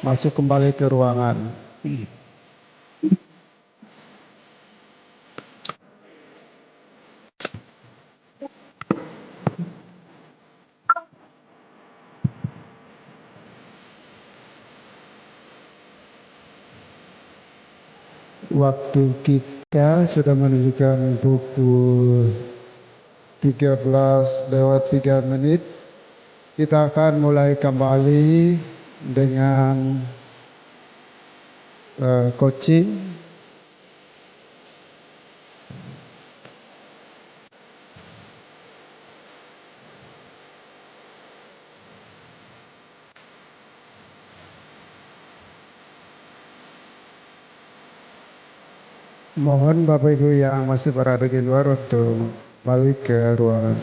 masuk kembali ke ruangan. Waktu kita sudah menunjukkan pukul 13:03. Kita akan mulai kembali dengan coaching. Mohon Bapak Ibu yang masih berada di luar untuk balik ke ruangan.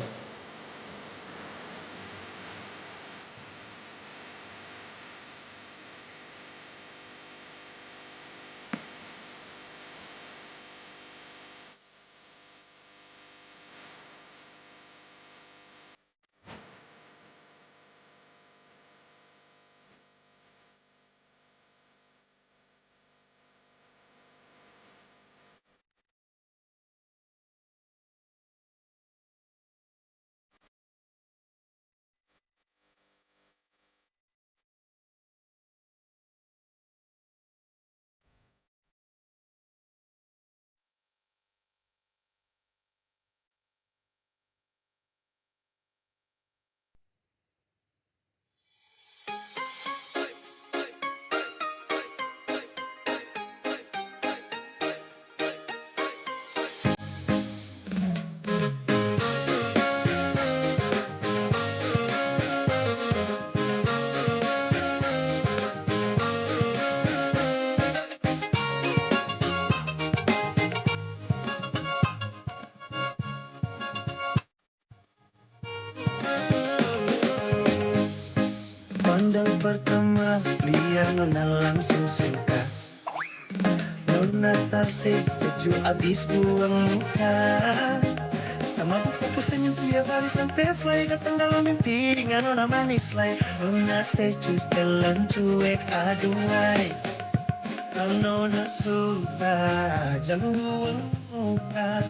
Pandang pertama lihat Nona langsung suka. Nona setuju abis buang muka. Sama buku senyum tiap hari sampai fly datang dalam mimpi dengan Nona manis lay. Nona setuju telan cuek aduhai. Kalau Nona suka jangan buang muka.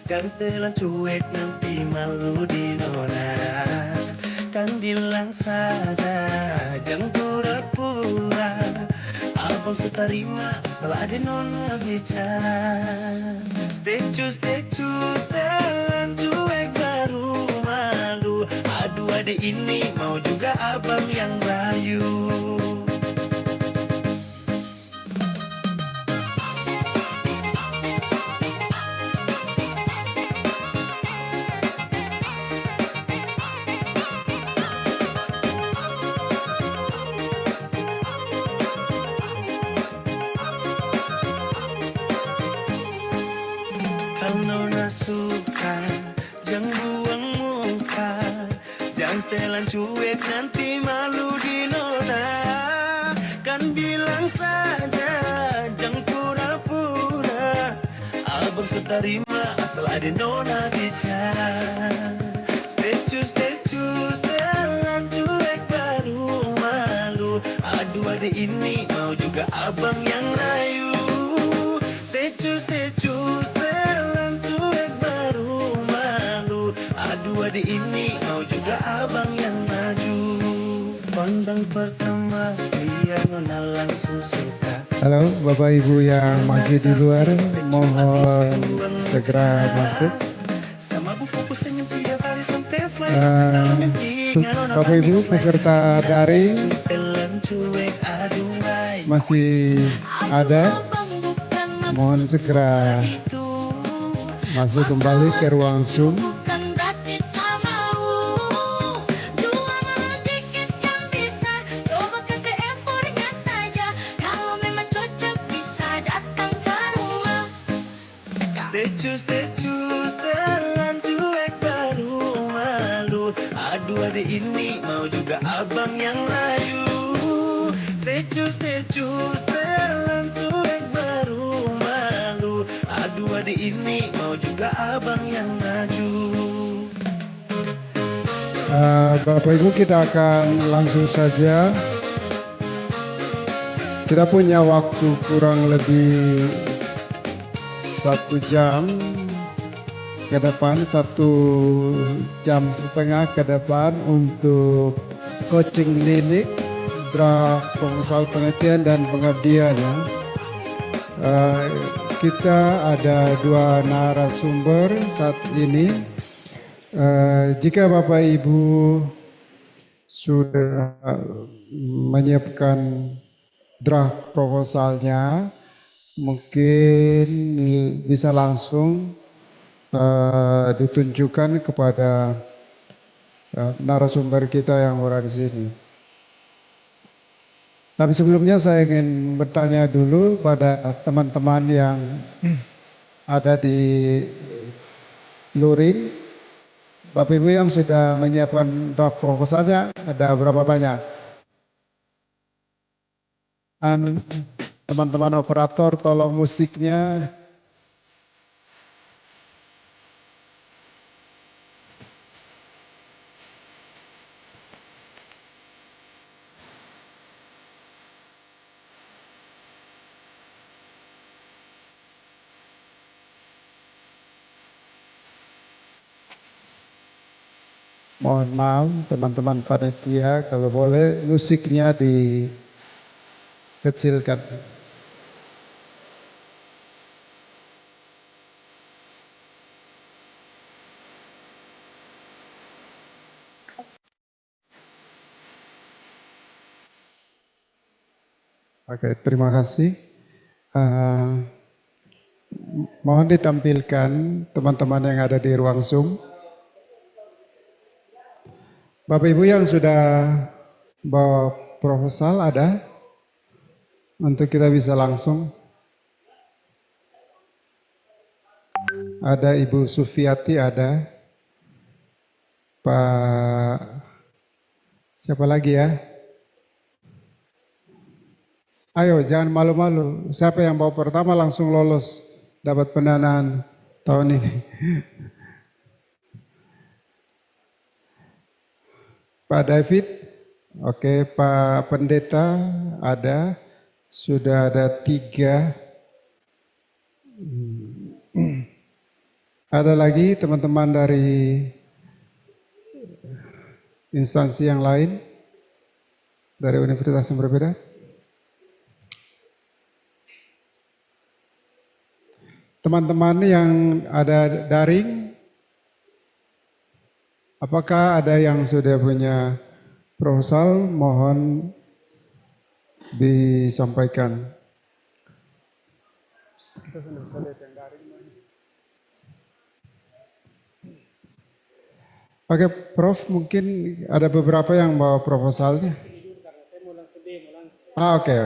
Jangan telan cuek nanti malu di Nona. Kan bilang saja jangan pura-pura. Abang suka terima salah ada Nona bicara. Stay choose telan cuek baru malu. Aduh adik ini mau juga abang yang rayu. Kalau Nona suka, jangan buang muka. Jangan setelan cuek nanti malu di Nona. Kan bilang saja, jangan pura-pura. Abang suka terima asal ada Nona bicara. Stay choose, setelan cuek baru malu. Aduh adik ini mau juga abang yang rayu. Stay choose, telan cuek baru malu. Aduh adik ini mau juga abang yang maju. Pandang pertama dia Nona langsung suka. Halo Bapak Ibu yang masih di luar, mohon segera masuk. Bapak Ibu peserta daring masih ada, mohon segera masuk kembali ke ruang Zoom. Stay choose, telan cuek baru malu. Aduh adik ini mau juga abang yang rayu. Stay choose, telan cuek baru malu. Aduh adik ini mau juga abang yang maju. Bapak Ibu kita akan langsung saja Kita punya waktu kurang lebih 1 jam ke depan, 1,5 jam ke depan untuk coaching lilik, draft proposal penelitian dan pengabdian ya. Kita ada 2 narasumber saat ini. Jika Bapak Ibu sudah menyiapkan draft proposalnya, mungkin bisa langsung ditunjukkan kepada narasumber kita yang berada di sini. Tapi sebelumnya saya ingin bertanya dulu pada teman-teman yang ada di luring. Bapak Ibu yang sudah menyiapkan draft proposalnya ada berapa banyak? Teman-teman operator tolong musiknya. Mohon maaf teman-teman panitia, kalau boleh musiknya dikecilkan. Oke, terima kasih. Mohon ditampilkan teman-teman yang ada di ruang Zoom. Bapak Ibu yang sudah bawa proposal ada? Untuk kita bisa langsung. Ada Ibu Sufiati ada. Pak siapa lagi ya? Ayo jangan malu-malu. Siapa yang bawa pertama langsung lolos dapat pendanaan tahun ini. Pak David, oke, Pak Pendeta ada, sudah ada 3. Ada lagi teman-teman dari instansi yang lain, dari universitas yang berbeda. Teman-teman yang ada daring, apakah ada yang sudah punya proposal? Mohon disampaikan. Kita bisa lihat yang daring. Oke, Prof, mungkin ada beberapa yang bawa proposalnya. Oke.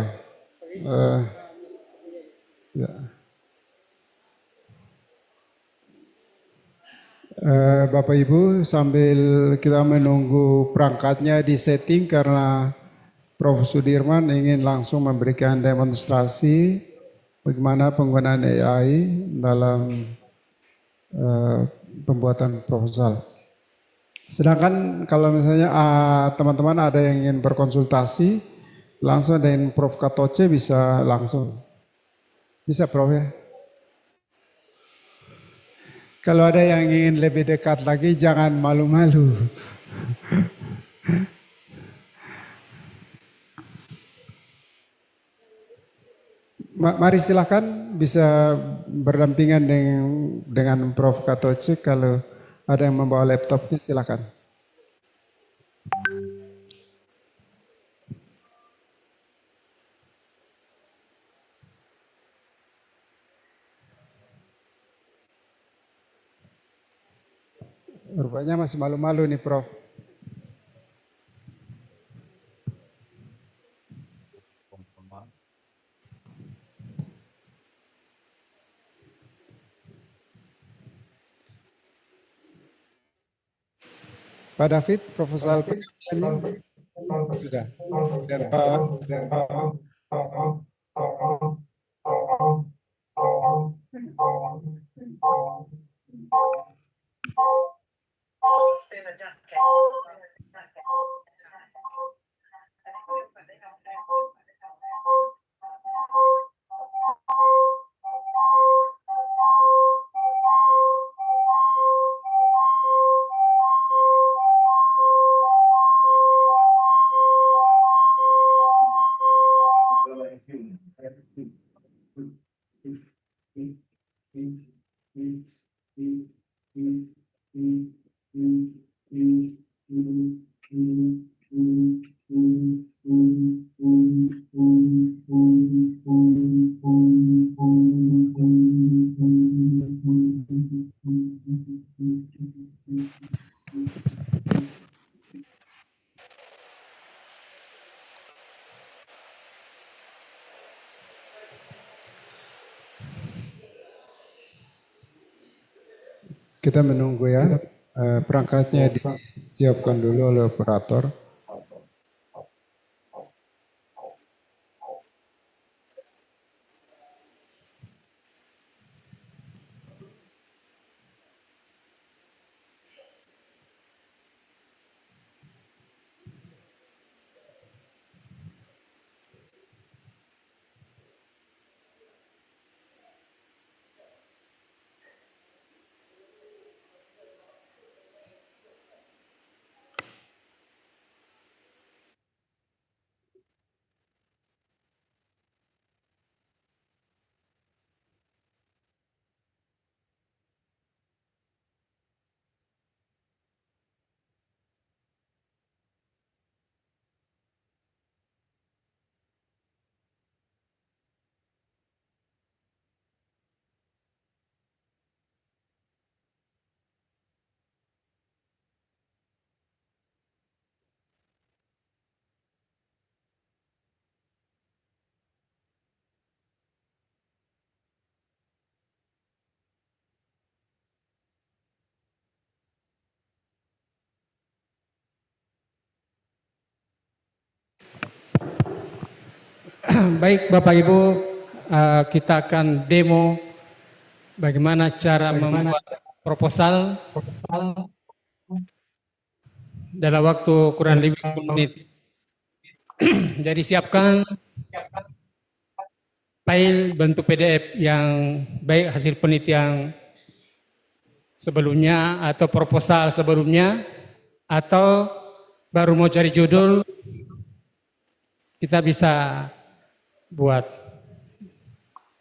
Ya. Bapak Ibu, sambil kita menunggu perangkatnya di setting karena Prof. Sudirman ingin langsung memberikan demonstrasi bagaimana penggunaan AI dalam pembuatan proposal. Sedangkan kalau misalnya teman-teman ada yang ingin berkonsultasi, langsung dengan Prof. Katoce bisa langsung. Bisa Prof ya? Kalau ada yang ingin lebih dekat lagi, jangan malu-malu. Mari silakan bisa berdampingan dengan Prof. Katoce. Kalau ada yang membawa laptopnya silakan. Rupanya masih malu-malu nih Prof. Pak David, proposal pengajuannya sudah. Dan Pak Kita menunggu ya. Perangkatnya disiapkan dulu oleh operator. Baik Bapak Ibu, kita akan demo bagaimana cara membuat proposal dalam waktu kurang lebih 10 menit. Jadi siapkan file bentuk PDF yang baik hasil penelitian sebelumnya atau proposal sebelumnya, atau baru mau cari judul, kita bisa buat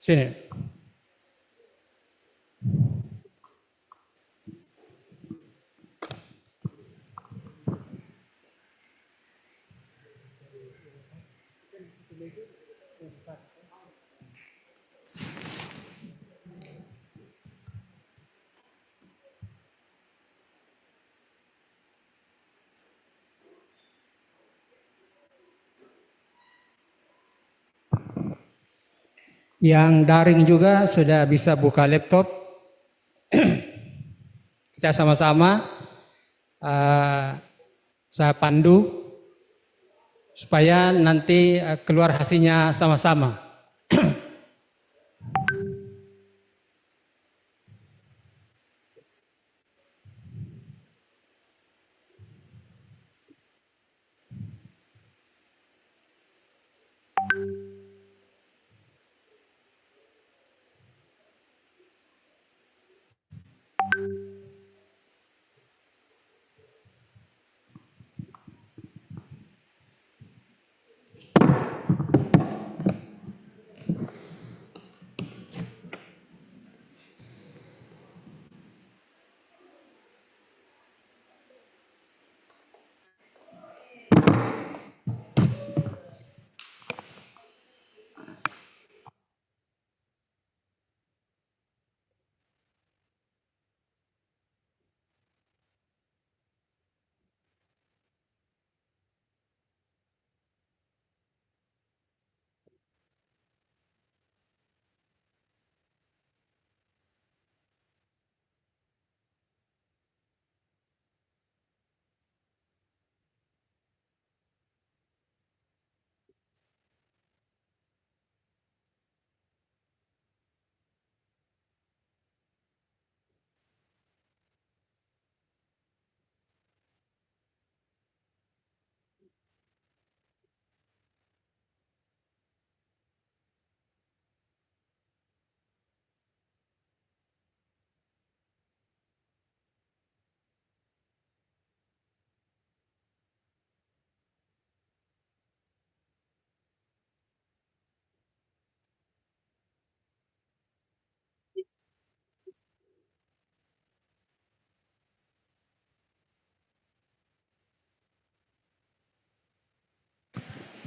sini. Yang daring juga sudah bisa buka laptop. Kita sama-sama saya pandu supaya nanti keluar hasilnya sama-sama.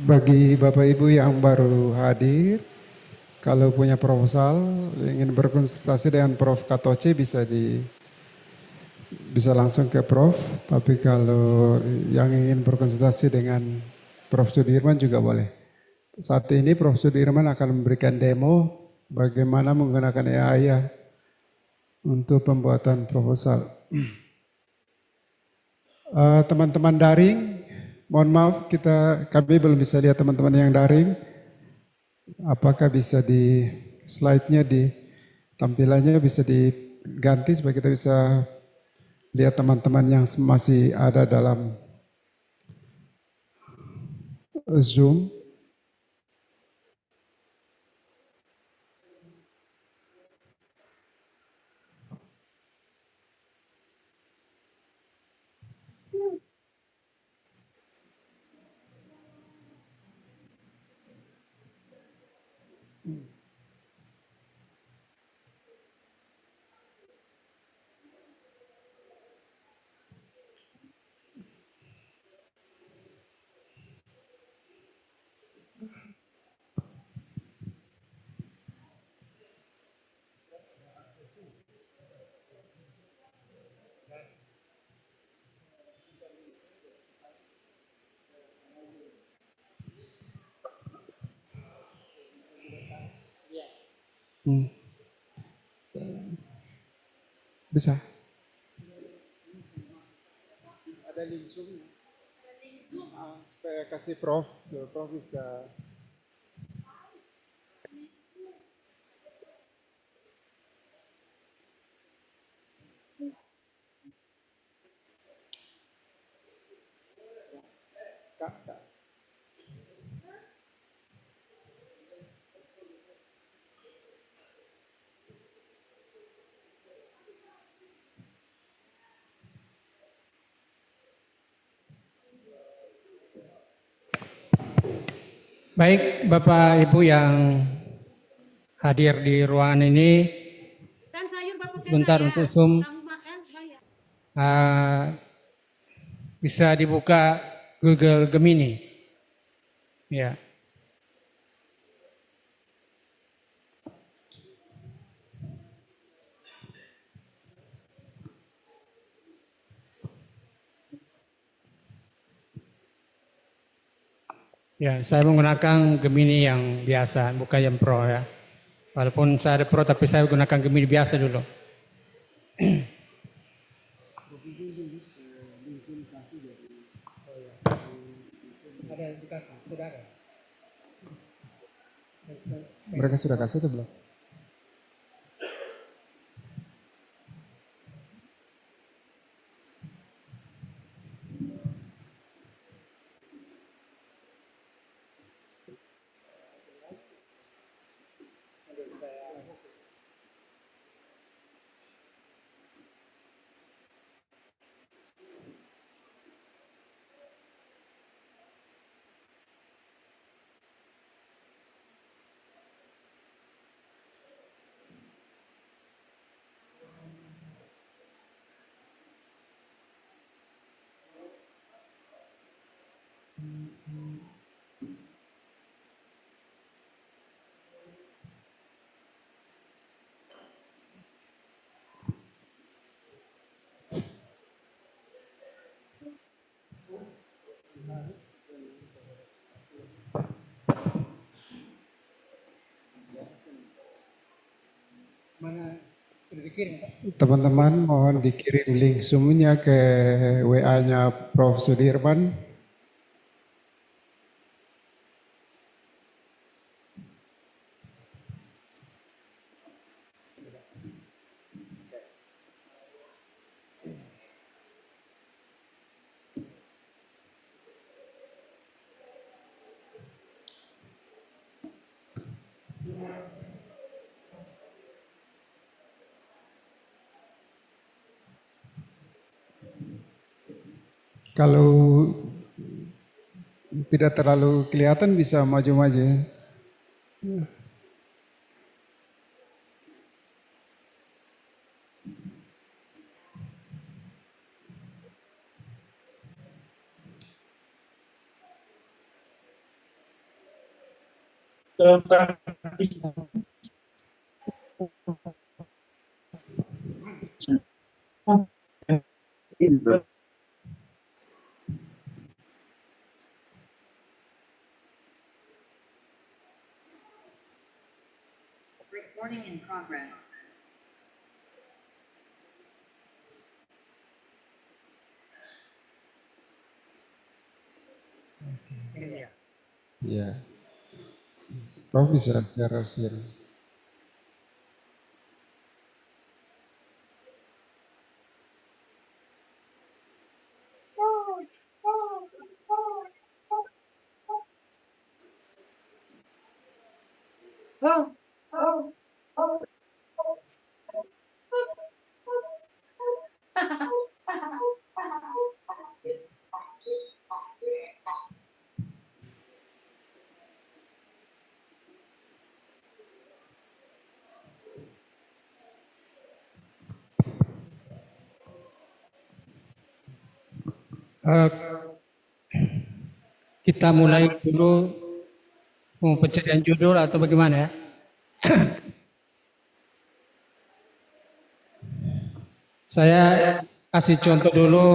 Bagi Bapak Ibu yang baru hadir, kalau punya proposal ingin berkonsultasi dengan Prof. Katoce bisa langsung ke Prof. Tapi kalau yang ingin berkonsultasi dengan Prof. Sudirman juga boleh. Saat ini Prof. Sudirman akan memberikan demo bagaimana menggunakan AI ya untuk pembuatan proposal. Teman-teman daring, mohon maaf kami belum bisa lihat teman-teman yang daring. Apakah bisa di slide-nya tampilannya bisa diganti supaya kita bisa lihat teman-teman yang masih ada dalam Zoom. Bisa. Ada link Zoom-nya. Supaya kasih Prof bisa. Baik, Bapak Ibu yang hadir di ruangan ini, sebentar untuk Zoom. Bisa dibuka Google Gemini. Ya. Ya, saya menggunakan Gemini yang biasa, bukan yang Pro ya. Walaupun saya ada Pro, tapi saya gunakan Gemini biasa dulu. Ada dikasih, sudah ada. Mereka sudah kasih atau belum? Mana sudah dikirim, Pak? Teman-teman mohon dikirim link Zoom-nya ke WA-nya Prof. Sudirman. Kalau tidak terlalu kelihatan bisa maju-maju. Recording in progress. Ya, Prof bisa share. Eh, kita mulai dulu pencarian judul atau bagaimana ya? Saya kasih contoh dulu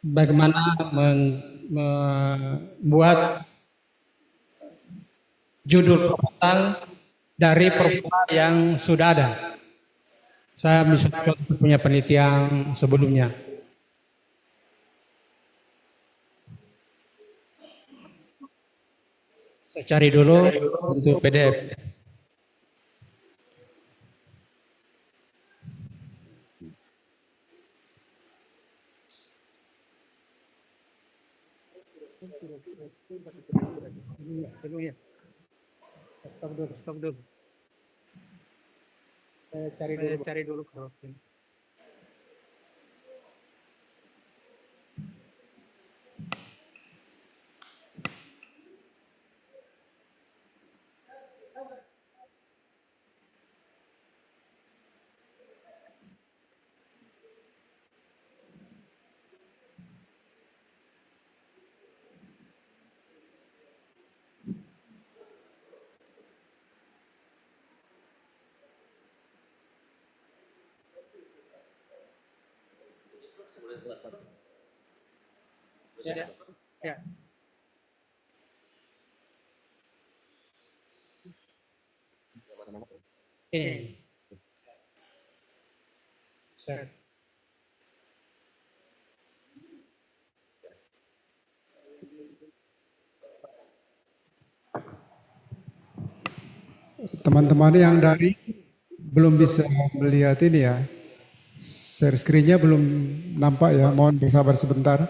bagaimana membuat judul proposal dari proposal yang sudah ada. Saya bisa contoh punya penelitian sebelumnya. Saya cari dulu untuk PDF. Stop dulu. Saya cari dulu. Ya. Ini. Teman-teman yang dari belum bisa melihat ini ya, share screen-nya belum nampak ya, mohon bersabar sebentar.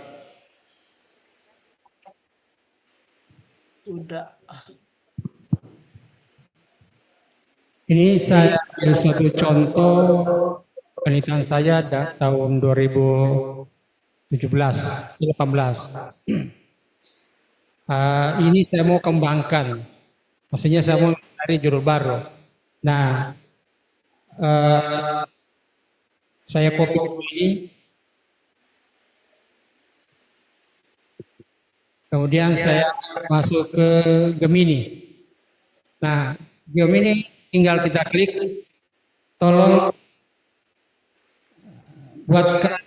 Sudah. Ini saya ambil satu contoh penelitian saya tahun 2017, 18. Ini saya mau kembangkan, maksudnya saya mau cari judul baru. Nah, saya copy ini, kemudian saya masuk ke Gemini. Nah, Gemini tinggal kita klik, tolong buatkan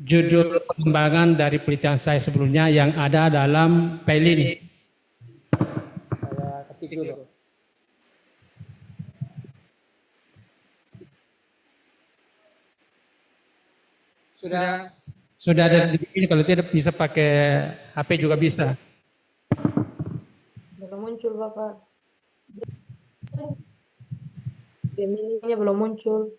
judul pengembangan dari penelitian saya sebelumnya yang ada dalam file ini. Saya ketik dulu. Sudah ada di sini, kalau tidak bisa pakai HP juga bisa. Belum muncul Bapak. Gemini-nya belum muncul.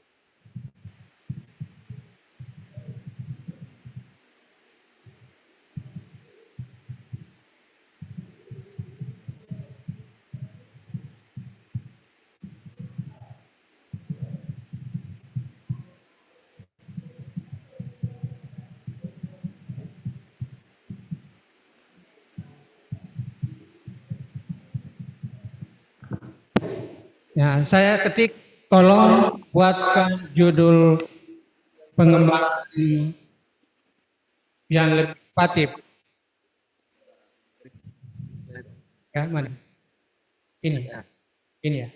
Ya, saya ketik tolong buatkan judul pengembangan yang lebih patif. Ya, mana? Ini ya.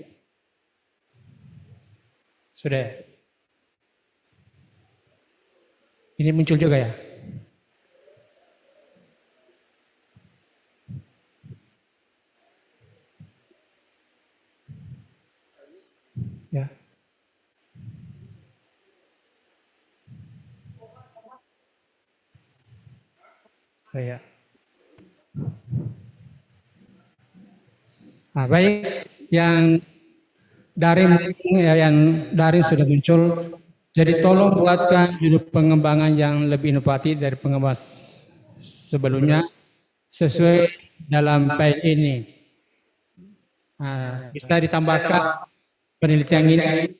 Sudah ya? Ini muncul juga ya? Ya. Ya. Nah, baik, yang daring sudah muncul. Jadi tolong buatkan judul pengembangan yang lebih inovatif dari pengembangan sebelumnya sesuai dalam file ini. Nah, bisa ditambahkan penelitian ini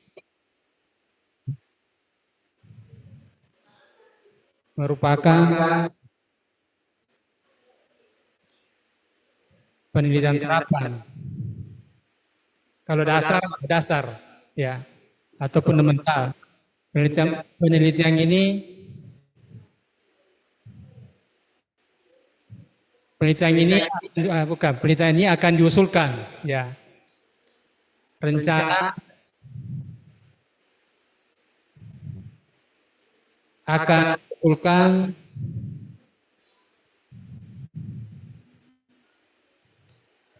merupakan penelitian terapan. Kalau dasar ya, atau fundamental. Penelitian ini penelitian ini akan diusulkan ya. Rencana akan diusulkan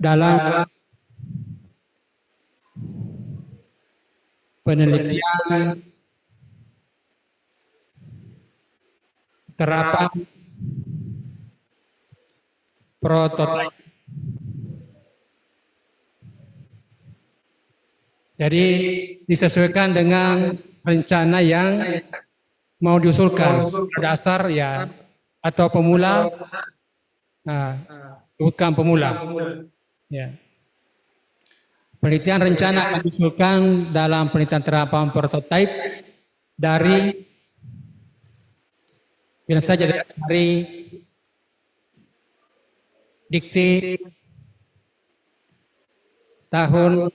dalam penelitian terapan prototipe. Jadi disesuaikan dengan rencana yang mau diusulkan, dasar ya atau pemula, bukan pemula. Ya. Penelitian rencana akan diusulkan dalam penelitian terapan prototipe dari bila saja dari dikti tahun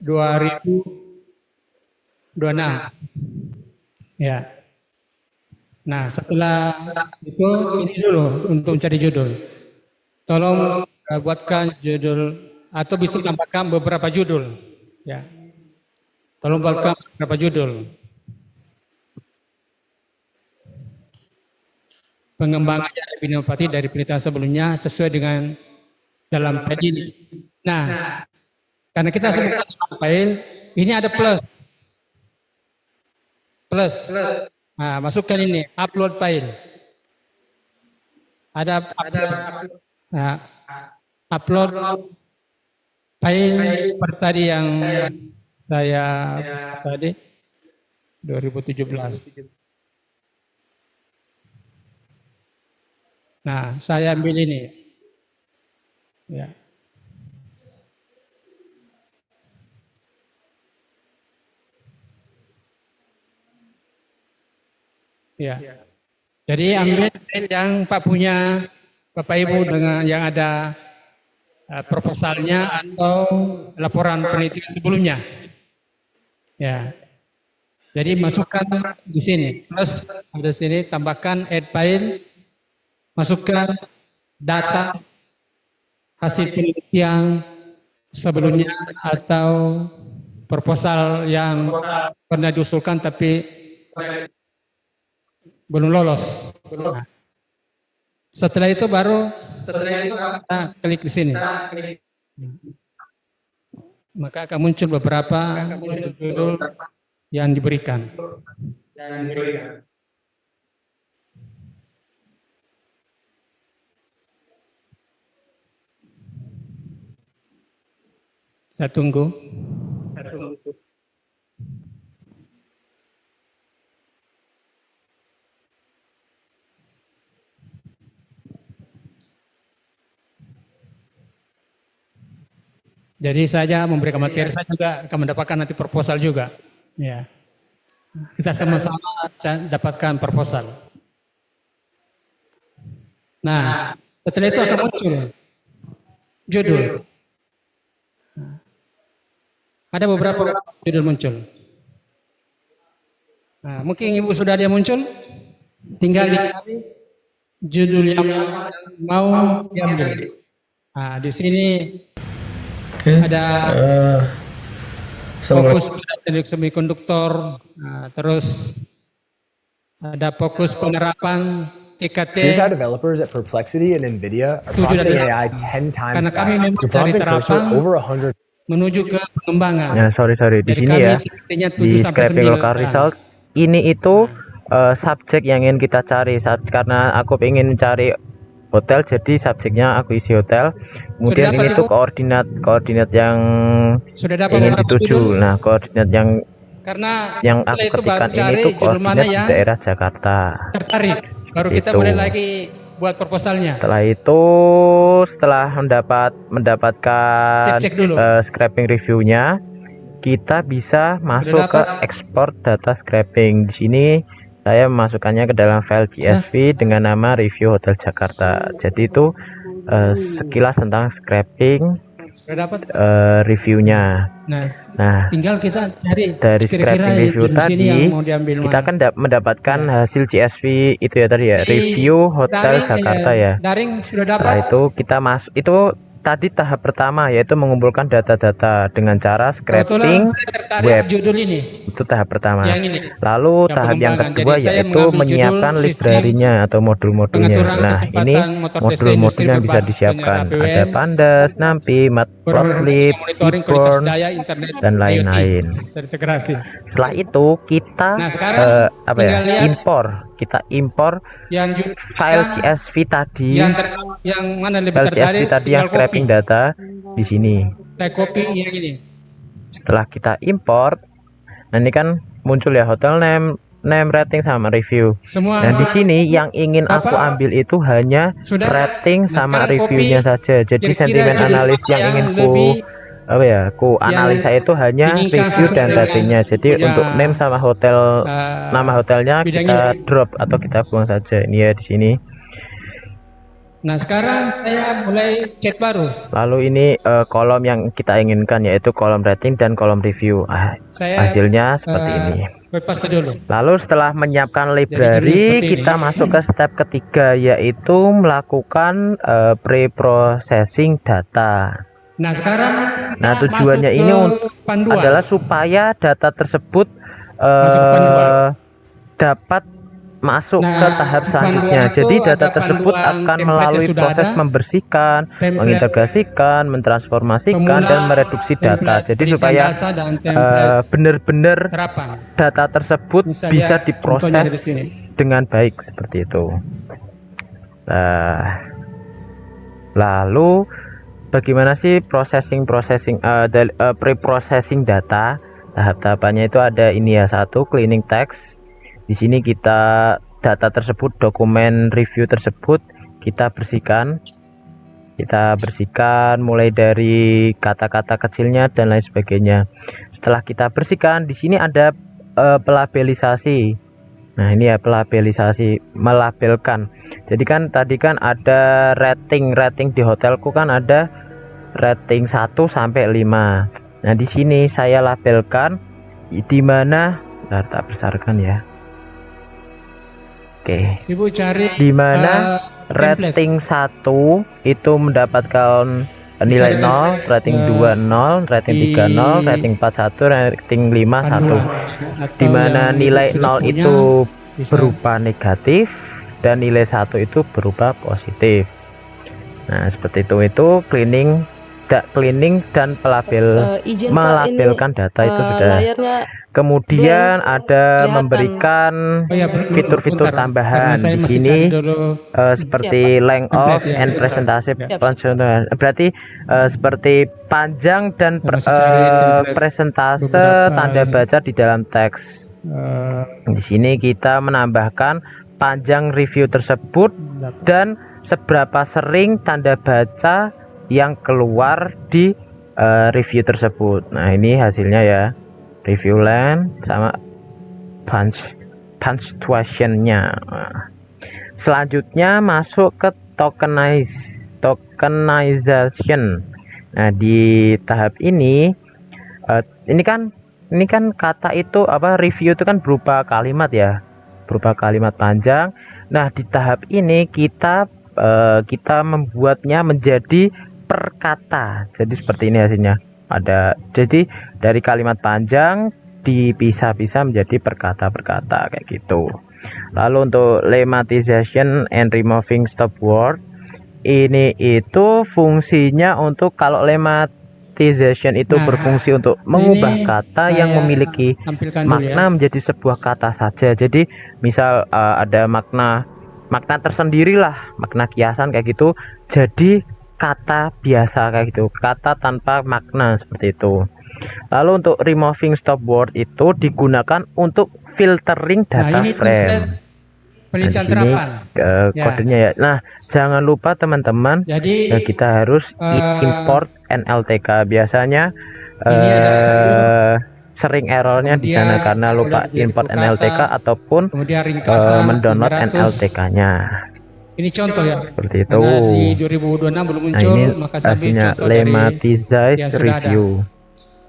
2026. Ya. Nah, setelah itu ini dulu untuk mencari judul. Tolong buatkan judul atau bisa tambahkan beberapa judul. Ya. Tolong buatkan beberapa judul. Pengembangannya lebih inovatif dari penelitian sebelumnya sesuai dengan dalam file ini. Nah, karena kita sebutkan dalam file, ini ada plus. Nah, masukkan ini, upload file. Ada upload file seperti tadi yang saya tadi 2017. Nah, saya ambil ini. Ya. Ya. Jadi ambil yang Pak punya, Bapak Ibu dengan yang ada proposalnya atau laporan penelitian sebelumnya. Ya. Jadi masukkan di sini. Plus ada sini tambahkan add file, masukkan data hasil penelitian sebelumnya atau proposal yang pernah diusulkan tapi belum lolos. Nah, setelah itu baru kita klik di sini. Maka akan muncul beberapa judul yang diberikan. Saya tunggu. Jadi saya memberikan materi, saya juga akan mendapatkan nanti proposal juga. Ya. Kita sama-sama dapatkan proposal. Nah, setelah itu akan muncul judul. Ada beberapa judul muncul. Nah, mungkin Ibu sudah ada yang muncul, tinggal dicari judul yang mau diambil. Nah, di sini Oke. ada Assalamualaikum. fokus pada teknik semikonduktor, terus ada fokus penerapan TKT. Here's how developers at Perplexity and NVIDIA are prompting AI 10 times Karena kami faster. memang You're dari prompting cursor terapan over 100. menuju ke pengembangan. Ya, sorry di Dari sini kami ya, TKT-nya di 7 sampai scraping 9. local result ini itu subjek yang ingin kita cari karena aku ingin mencari hotel, jadi subjeknya aku isi hotel. Kemudian dapat, ini tuh Ibu? koordinat yang Sudah dapat ingin beberapa dituju. judul? Nah, koordinat Karena yang setelah aku itu baru ketikkan ini cari tuh judul mana koordinat di yang daerah Jakarta. tertarik. Baru kita Itu. mulai lagi buat proposalnya. Setelah itu, setelah mendapatkan Cek dulu. scraping reviewnya, kita bisa masuk ke dapat? export data scraping. Di sini saya memasukkannya ke dalam file CSV dengan nama review Hotel Jakarta. Jadi itu sekilas tentang scraping Sudah dapat? reviewnya. Nah, Tinggal kita cari dari kira-kira scraping review judul sini yang tadi mau diambil kita mana. kan mendapatkan hasil CSV itu ya tadi ya, Di review Hotel daring, Jakarta ya. Daring sudah Setelah dapat. itu kita masuk, itu tadi tahap pertama yaitu mengumpulkan data-data dengan cara scraping Kebetulan saya tertarik web. judul ini. Itu tahap pertama. Yang ini. Lalu Yang tahap yang pengembangan. kedua Jadi saya yaitu mengambil menyiapkan judul sistem library-nya atau modul-modulnya. pengaturan Nah, kecepatan ini motor DC industri modul-modulnya bisa berbasis disiapkan. penyelenggara Ada PWN, Pandas, NumPy, Matplotlib, monitoring kualitas Seaborn, daya internet dan lain-lain. IoT, terintegrasi. Setelah itu kita Nah, sekarang tinggal lihat kita impor yang judul file CSV tadi, yang mana lebih file CSV tertarik tadi yang tinggal copy. scraping data di sini. Saya copy yang ini. Setelah kita import, nah ini kan muncul ya hotel name, rating sama review. Semua Nah, di sini yang ingin aku Apa? ambil itu hanya Sudah? rating Nah, sama sekarang reviewnya copy saja. Jadi kira-kira sentimen judul analis apa yang yang ingin lebih ku analisa itu hanya diinginkan review sesuai dan dengan ratingnya. Jadi punya, untuk name sama hotel, nama hotelnya bidang kita ini. drop atau kita buang saja. Ini ya di sini. Nah, sekarang saya mulai chat baru. Lalu ini kolom yang kita inginkan yaitu kolom rating dan kolom review. Saya Hasilnya seperti ini. bypass dulu. Lalu setelah menyiapkan judulnya library, seperti kita ini. masuk ke step ketiga yaitu melakukan pre-processing data. Nah, sekarang Nah, kita tujuannya masuk ini ke panduan. adalah supaya data tersebut Masuk ke panduan. dapat masuk Nah, ke tahap selanjutnya. panduan itu Jadi data ada tersebut panduan akan template melalui yang sudah proses ada, membersihkan, template mengintegrasikan, mentransformasikan, pemula, dan mereduksi data. template Jadi penelitian supaya dasar dan template benar-benar terapan. data tersebut Misalnya, bisa contohnya diproses dari sini. dengan baik seperti itu. Lalu bagaimana sih pre-processing data? Tahap-tahapannya itu ada ini ya, satu cleaning text. Di sini kita data tersebut, dokumen review tersebut kita bersihkan mulai dari kata-kata kecilnya dan lain sebagainya. Setelah kita bersihkan, di sini ada pelabelisasi. Nah, ini ya pelabelisasi, melabelkan. Jadi kan tadi kan ada rating di hotelku kan ada rating 1 sampai 5. Nah, di sini saya labelkan di mana, tak besarkan ya. Oke. Ibu cari Di mana template. rating 1 itu mendapatkan nilai 0, rating 2 0, rating 3 0, rating 4 1, rating 5 1. Atau Di mana yang nilai sudah 0 punya, itu bisa. berupa negatif dan nilai 1 itu berupa positif. Nah, seperti itu cleaning dan Izin Pak, melabelkan ini, data itu sudah. layarnya Kemudian ada kelihatan. memberikan Oh ya, fitur-fitur sebentar. tambahan Karena saya di masih sini cari dulu. seperti Siap, length Template of ya, and sebentar. presentasi Siap. functional. Berarti seperti panjang dan Saya masih cari template presentase beberapa. tanda baca di dalam teks. Di sini kita menambahkan panjang review tersebut dan seberapa sering tanda baca yang keluar di review tersebut. Nah, ini hasilnya ya, review length sama punctuation-nya. Selanjutnya masuk ke tokenization. Nah, di tahap ini ini kan kata itu review itu kan berupa kalimat ya, berupa kalimat panjang. Nah, di tahap ini kita membuatnya menjadi per kata. Jadi seperti ini hasilnya. Jadi dari kalimat panjang dipisah-pisah menjadi per kata kayak gitu. Lalu untuk lemmatization and removing stop word, ini itu fungsinya untuk kalau lemmatization itu berfungsi untuk mengubah ini kata yang saya memiliki tampilkan dulu makna ya. menjadi sebuah kata saja. Jadi misal ada makna tersendiri lah, makna kiasan kayak gitu, jadi kata biasa kayak gitu, kata tanpa makna seperti itu. Lalu untuk removing stop word itu digunakan untuk filtering Nah, data ini frame. template Nah, di penelitian sini terapan. Ya. kodenya ya. Nah, jangan lupa teman-teman, Jadi kita harus import NLTK. Biasanya ini adalah jalur, sering errornya di sana kemudian karena lupa mulai dari import kata, NLTK ataupun kemudian ringkasan mendownload 500. NLTK-nya. Ini contoh ya. Seperti itu. Karena di 2026 belum Nah, ini muncul, maka saya ambil hasilnya contoh dari lemmatized yang sudah ada. review.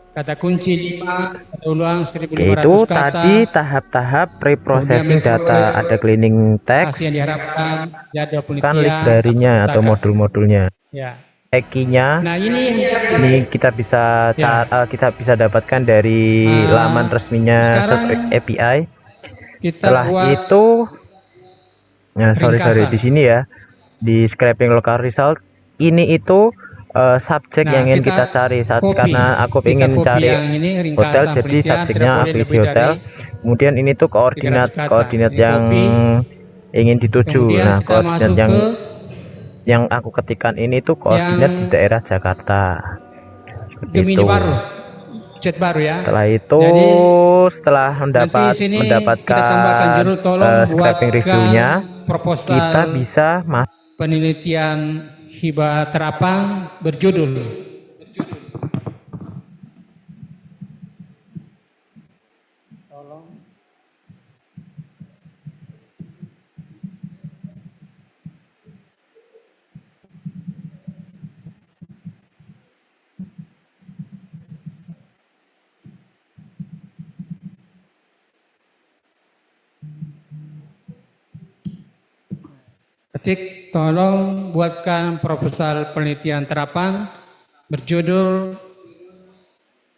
Kata kunci 5, kata ulang Oke, itu 1500 kata, tadi tahap-tahap kemudian preprocessing metode data, ada cleaning text, hasil yang diharapkan, jadwal kan penelitian, library-nya akun atau pustaka. modul-modulnya. Ya. Key-nya Nah, ini ini kita bisa ya. kita bisa dapatkan dari laman resminya Search Sekarang API. kita Setelah buat itu, ya sorry ringkasan. di sini ya, di scraping local result ini itu subjek Nah, yang ingin kita kita cari copy. karena aku Kita ingin copy cari yang ini hotel, ringkasan jadi penelitian tidak subjeknya boleh akuisisi lebih dari hotel. Kemudian ini tuh 300 kata. koordinat Ini yang copy. ingin dituju. Kemudian Nah, kita koordinat masuk ke yang aku ketikkan ini tuh koordinat di yang daerah Jakarta. Seperti Gemini itu. baru, chat baru ya. Setelah itu, Jadi setelah nanti sini kita tambahkan mendapatkan judul, tolong scraping reviewnya, buatkan kita proposal bisa penelitian hibah terapang berjudul ketik, tolong buatkan proposal penelitian terapang berjudul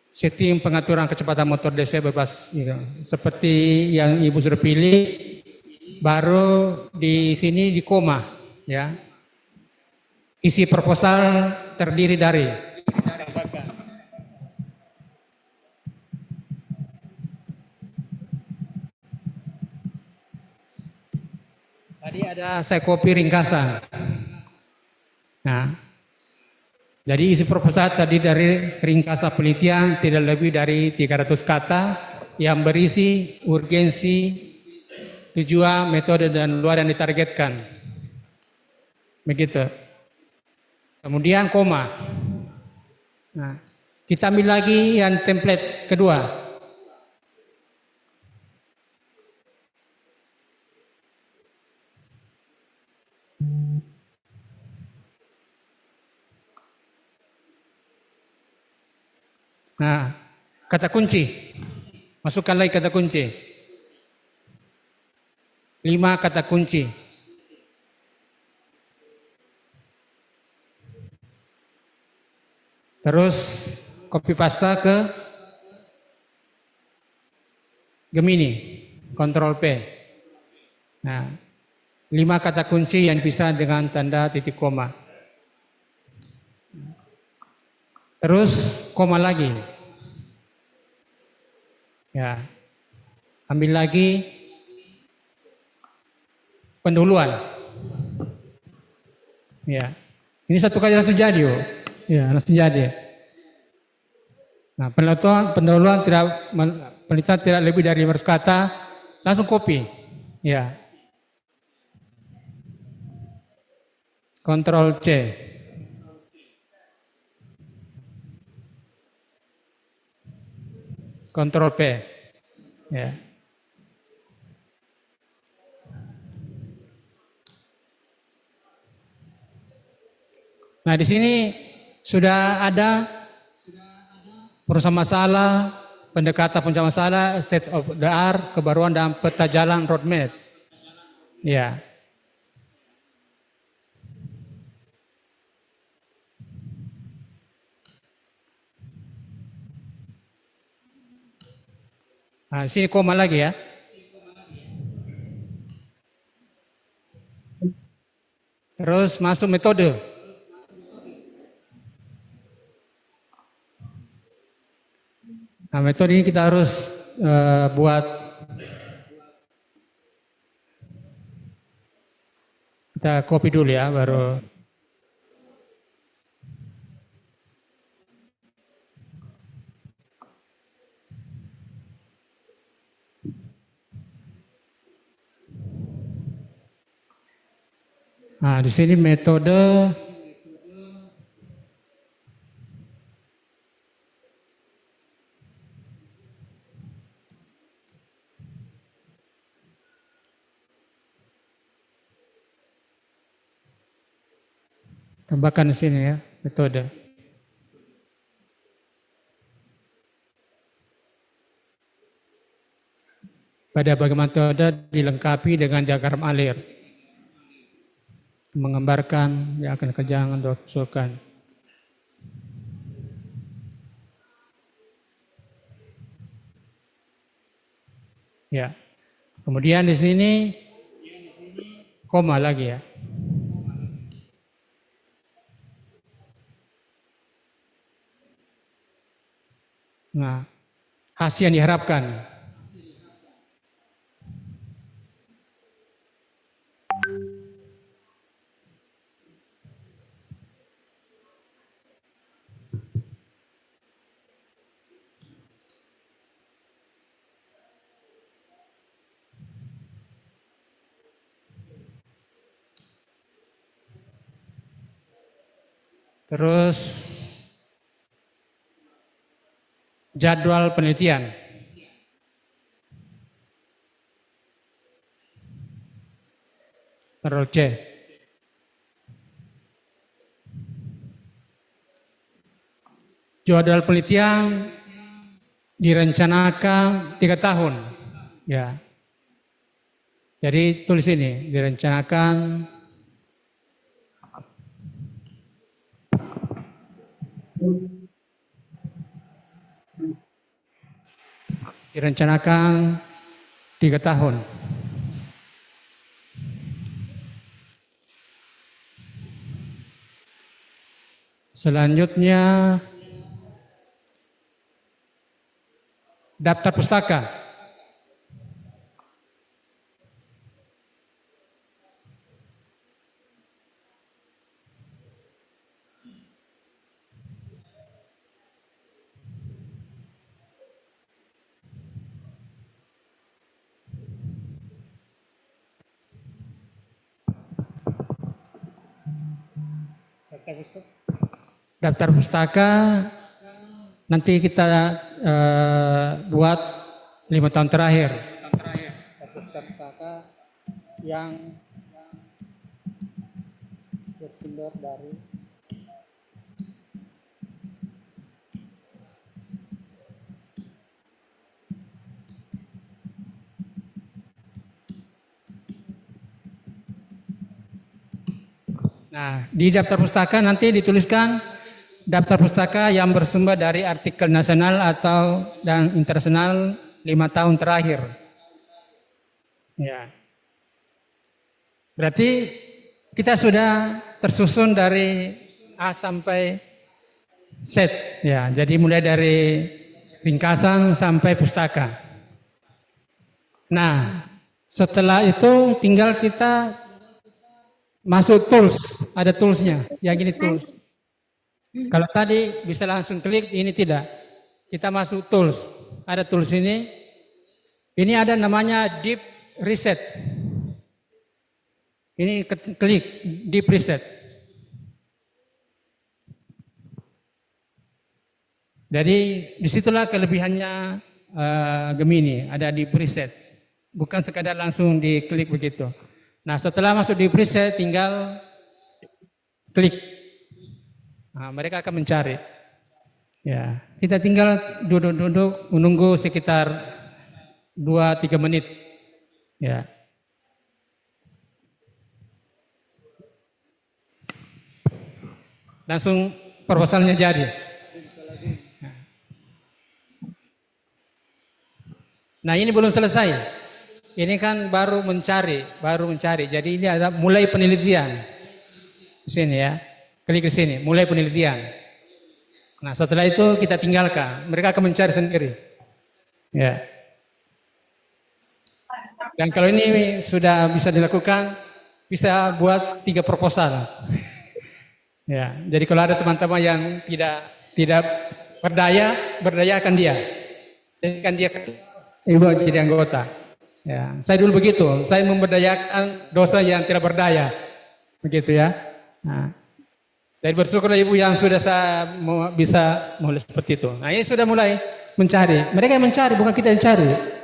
setting pengaturan kecepatan motor DC berbasis gitu. Seperti yang Ibu sudah pilih, baru di sini di koma ya. Isi proposal terdiri dari tadi ada saya copy ringkasan. Nah, jadi isi proposal tadi dari ringkasan penelitian tidak lebih dari 300 kata yang berisi urgensi, tujuan, metode, dan luar yang ditargetkan. Begitu. Kemudian koma. Nah, kita ambil lagi yang template kedua. Nah, kata kunci. Masukkan lagi kata kunci. 5 kata kunci. Terus copy paste ke Gemini, Ctrl P. Nah, 5 kata kunci yang bisa dengan tanda titik koma. Terus koma lagi. Ya, ambil lagi pendahuluan. Ya, ini satu kali langsung jadi, oh. Ya, langsung jadi. Nah, pendahuluan penelitian tidak lebih dari 500 kata, langsung copy. Ya. Ctrl C. Ctrl P. Ya. Nah, di sini sudah ada perusahaan masalah, pendekatan pencapaian masalah, state of the art, kebaruan, dan peta jalan roadmap. Ya. Nah, sini koma lagi ya. Terus masuk metode. Nah, metode ini kita harus buat, kita copy dulu ya, baru. Nah, di sini metode tambahkan di sini ya, metode. Pada bagian metode dilengkapi dengan diagram alir, menggambarkan yang akan kejangan atau tusulkan. Ya, kemudian di sini koma lagi ya. Nah, hasil yang diharapkan. Terus jadwal penelitian. Ctrl C. Jadwal penelitian direncanakan 3 tahun. Ya. Jadi tulis ini, direncanakan direncanakan 3 tahun. Selanjutnya daftar pustaka. Daftar pustaka nanti kita buat 5 tahun terakhir. Daftar pustaka yang bersumber dari Nah, di daftar pustaka nanti dituliskan daftar pustaka yang bersumber dari artikel nasional atau dan internasional 5 tahun terakhir. Ya. Berarti kita sudah tersusun dari A sampai Z. Ya, jadi mulai dari ringkasan sampai pustaka. Nah, setelah itu tinggal kita masuk tools, ada toolsnya, yang ini tools. Kalau tadi bisa langsung klik, ini tidak. Kita masuk tools, ada tools ini. Ini ada namanya deep reset. Ini klik deep reset. Jadi disitulah kelebihannya Gemini, ada deep reset. Bukan sekadar langsung diklik begitu. Nah, setelah masuk di preset tinggal klik. Nah, mereka akan mencari. Ya, kita tinggal duduk-duduk menunggu sekitar 2-3 menit. Ya. Langsung proposalnya jadi. Nah ini belum selesai. Ini kan baru mencari. Jadi ini ada mulai penelitian. Di sini ya. Klik ke sini, mulai penelitian. Nah setelah itu kita tinggalkan. Mereka akan mencari sendiri. Ya. Dan kalau ini sudah bisa dilakukan, bisa buat 3 proposal. Ya, jadi kalau ada teman-teman yang tidak berdayakan dia. Jadikan dia jadi anggota. Ya, saya dulu begitu, saya memberdayakan dosa yang tidak berdaya. Begitu ya. Nah, jadi bersyukurlah ibu yang sudah saya bisa mulai seperti itu. Nah, ini sudah mulai mencari. Mereka yang mencari, bukan kita yang cari.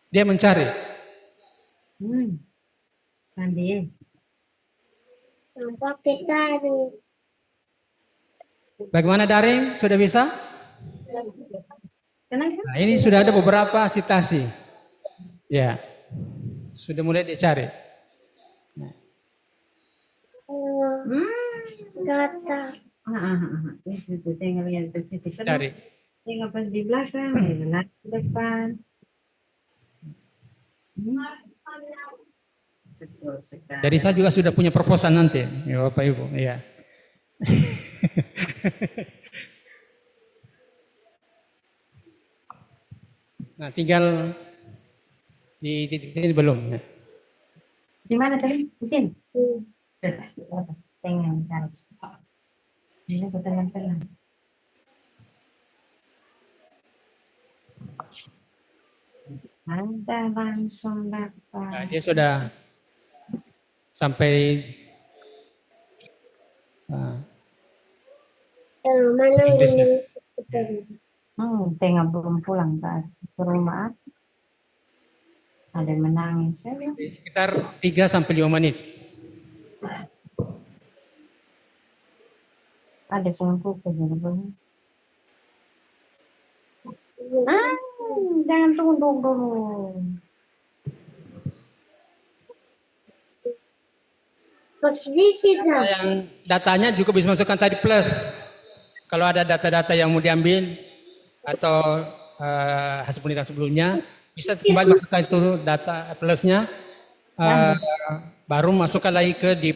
Dia mencari. Mandi. Nampak kita nih. Bagaimana daring? Sudah bisa? Kenapa? Nah, ini sudah ada beberapa citasi. Ya. Sudah mulai dicari. Data. Itu tinggal lihat ke situ. Cari. Tinggal pas di belakang, lagi di depan. Betul sekali. Jadi saya juga sudah punya proposal nanti, ya Bapak Ibu. Ya. Nah, tinggal di titik ini belum. Ya. Di mana tadi? Di sini. Pengen cari. Ini ketelan-telan. Anda langsung Nah, dapat. dia sudah sampai Mana ini? Tengah belum pulang ke rumah. Ada yang menangis. sekitar 3 sampai 5 menit. Ada tunggu ke belum. Jangan tunggu dulu. Posisi dah. Yang datanya juga bisa masukkan tadi plus. Kalau ada data-data yang mau diambil atau hasil penelitian sebelumnya, bisa kembali masukkan itu data plusnya, baru masukkan lagi ke di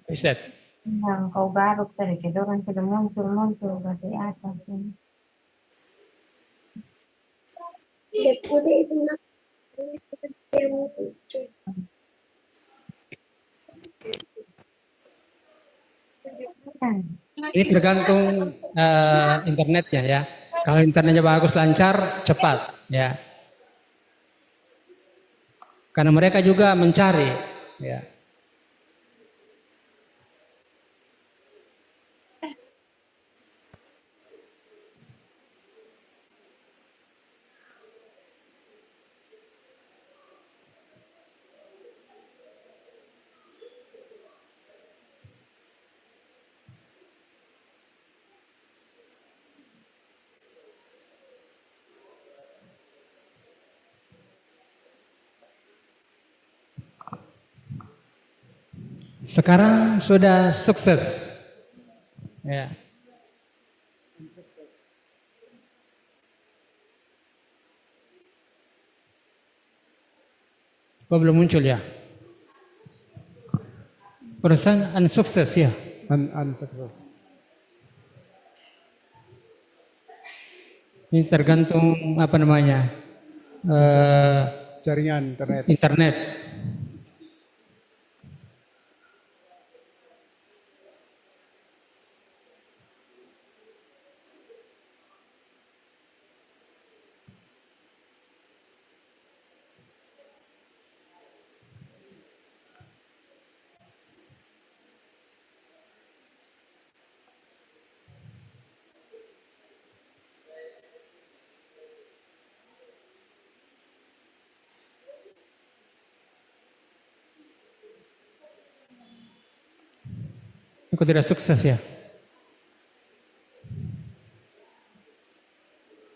riset. Yang kau garuk tadi, orang sudah muncul dari atas ini. Deputi itu nak. Ini tergantung internetnya ya. Kalau internetnya bagus, lancar, cepat ya. Karena mereka juga mencari ya. Sekarang sudah sukses. Ya. Kok belum muncul ya? Perasaan unsukses ya. Unsuccess. Ini tergantung apa namanya Jaringan internet. internet. Kok tidak sukses ya?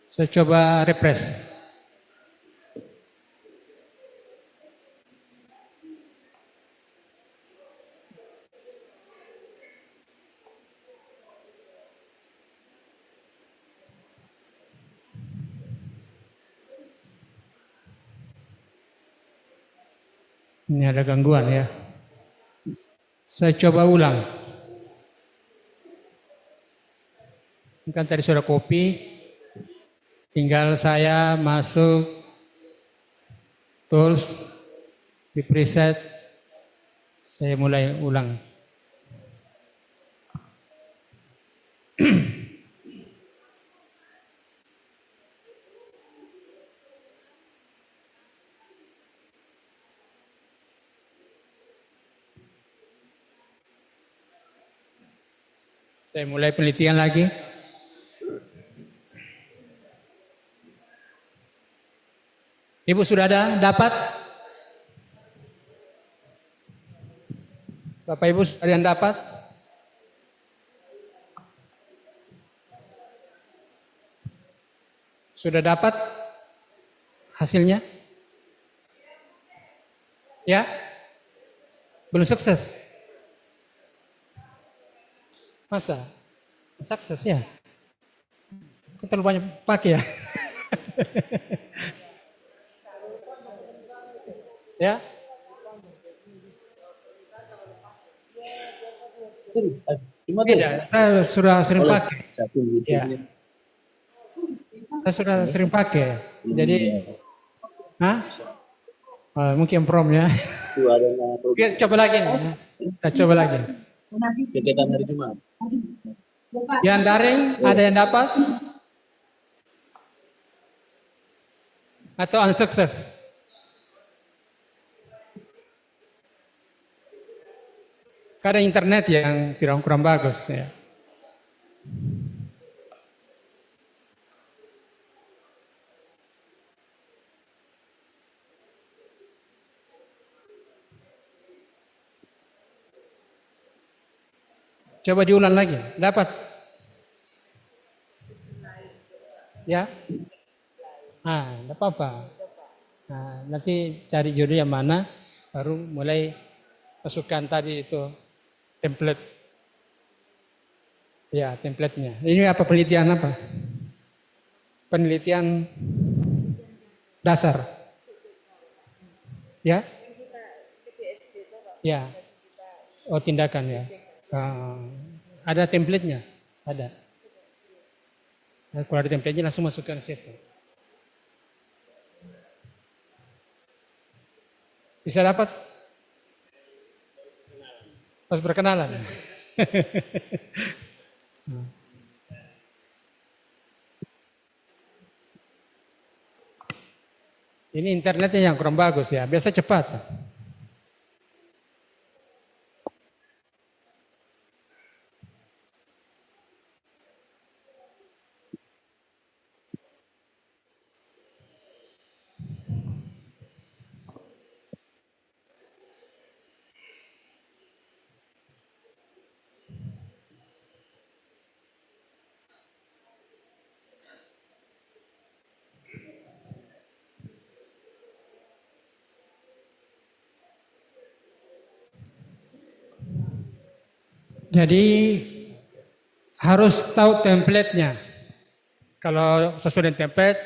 Saya coba refresh. Ini ada gangguan ya. Saya coba ulang. Ini kan tadi sudah copy. Tinggal saya masuk tools di preset. Saya mulai ulang. Saya mulai penelitian lagi. Ibu sudah dapat? Bapak Ibu sudah ada yang dapat? Sudah dapat hasilnya? Ya? Belum sukses? Masa? Sukses ya? Kok terlalu banyak pakai ya? Ya? Tidak, saya sudah sering pakai. Ya. Saya sudah sering pakai. Jadi, mungkin prom ya. Coba lagi. Kita coba lagi. Kegiatan hari Jumat. Yang daring ada yang dapat? Atau unsukses? Karena internet yang kurang bagus ya. Coba diulang lagi, dapat? Ya? Tidak apa-apa. Nanti cari judul yang mana, baru mulai masukkan tadi itu template. Ya, template-nya. Ini apa penelitian apa? Penelitian dasar. Ya? Ya. Oh, tindakan ya. Ada template-nya? Ada. Kalau ada template-nya langsung masukkan ke situ. Bisa dapat? Harus berkenalan. Ini internetnya yang kurang bagus ya. Biasa cepat. Jadi harus tahu template-nya. Kalau sesuai dengan template,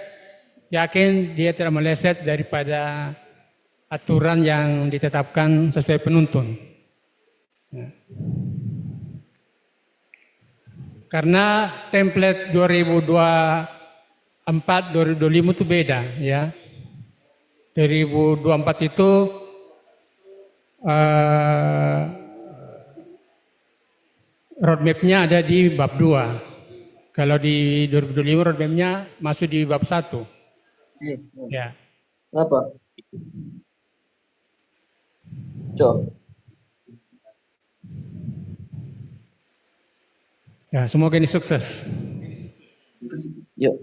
yakin dia tidak meleset daripada aturan yang ditetapkan sesuai penuntun. Karena template 2024-2025 itu beda ya. 2024 itu roadmap-nya ada di bab 2. Kalau di 2025 roadmap-nya masuk di bab 1. Ya. Apa? Coba. Ya, semoga ini sukses. Yuk.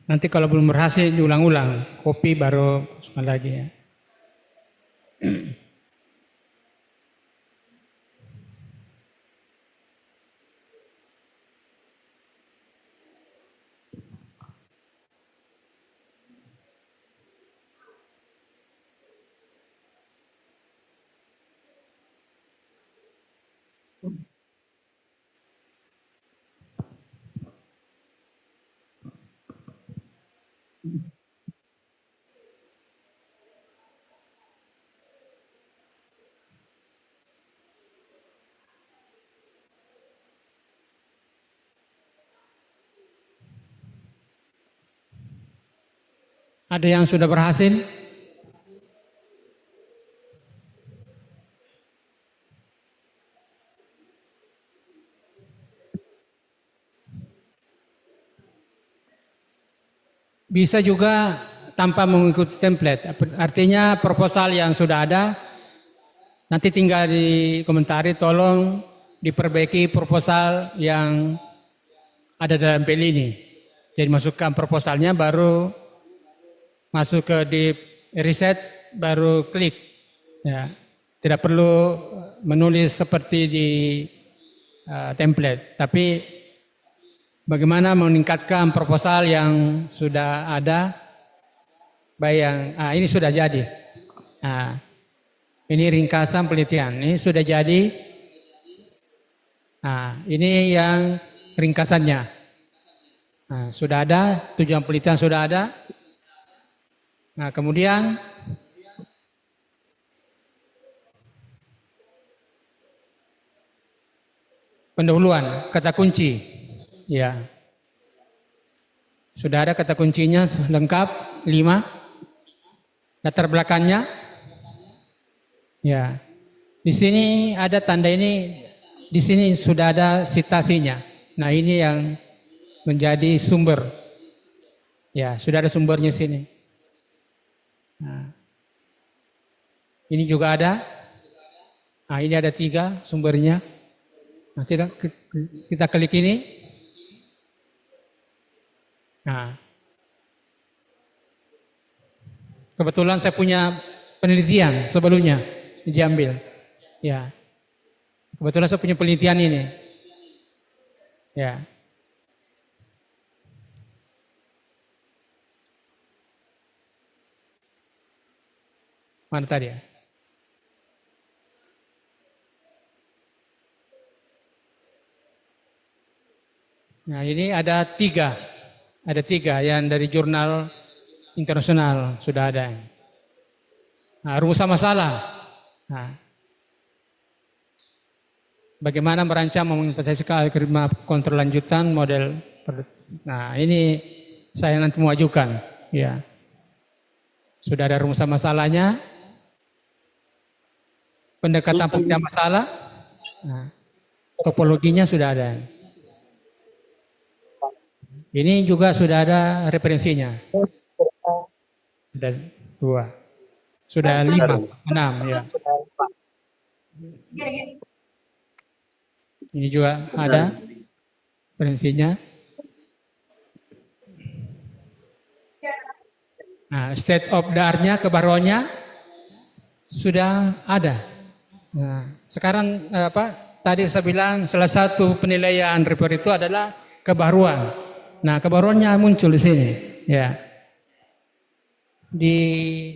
Nanti kalau belum berhasil diulang-ulang, copy baru masukkan lagi ya. Ada yang sudah berhasil? Bisa juga tanpa mengikuti template. Artinya proposal yang sudah ada, nanti tinggal dikomentari, tolong diperbaiki proposal yang ada dalam PL ini. Jadi masukkan proposalnya, baru masuk ke di reset, baru klik. Ya, tidak perlu menulis seperti di template, tapi bagaimana meningkatkan proposal yang sudah ada, baik yang ini sudah jadi. Nah, ini ringkasan penelitian, ini sudah jadi. Nah, ini yang ringkasannya. Nah, sudah ada, tujuan penelitian sudah ada. Nah, kemudian pendahuluan, kata kunci. Ya. Sudah ada kata kuncinya lengkap 5. Latar belakangnya. Ya. Di sini ada tanda ini, di sini sudah ada citasinya. Nah, ini yang menjadi sumber. Ya, sudah ada sumbernya sini. Nah, ini juga ada. Nah, ini ada 3 sumbernya. Nah, kita klik ini. Nah, kebetulan saya punya penelitian sebelumnya diambil. Ya, kebetulan saya punya penelitian ini. Ya. Mana tadi ya? Nah, ini ada 3. Ada 3 yang dari jurnal internasional sudah ada. Nah, rumusan masalah. Nah, bagaimana merancang mengimplementasikan algoritma kontrol lanjutan model. Nah, ini saya nanti mau ajukan. Ya. Sudah ada rumusan masalahnya. Pendekatan pemecah masalah, nah, topologinya sudah ada. Ini juga sudah ada referensinya. Sudah 2, sudah 5, 6 ya. Ini juga ada referensinya. Nah, state of the art-nya, kebaruannya sudah ada. Nah, sekarang tadi saya bilang salah satu penilaian report itu adalah kebaruan. Nah, kebaruannya muncul di sini, ya.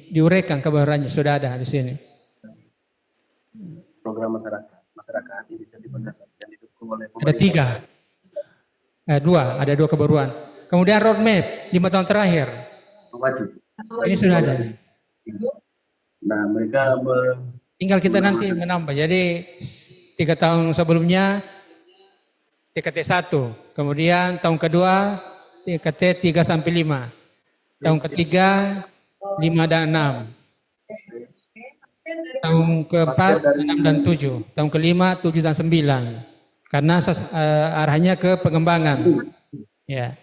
Diuraikan kebaruannya sudah ada di sini. Program masyarakat ini bisa diberdasarkan didukung oleh Ada 3, 2, ada 2 kebaruan. Kemudian roadmap 5 tahun terakhir. wajib. Ini sudah ada. Nah, mereka Tinggal kita nanti menambah. Jadi 3 tahun sebelumnya TKT 1, kemudian tahun kedua TKT 3 sampai 5, tahun ketiga 5 dan 6, tahun keempat 6 dan 7, tahun kelima 7 dan 9, karena arahnya ke pengembangan. Ya.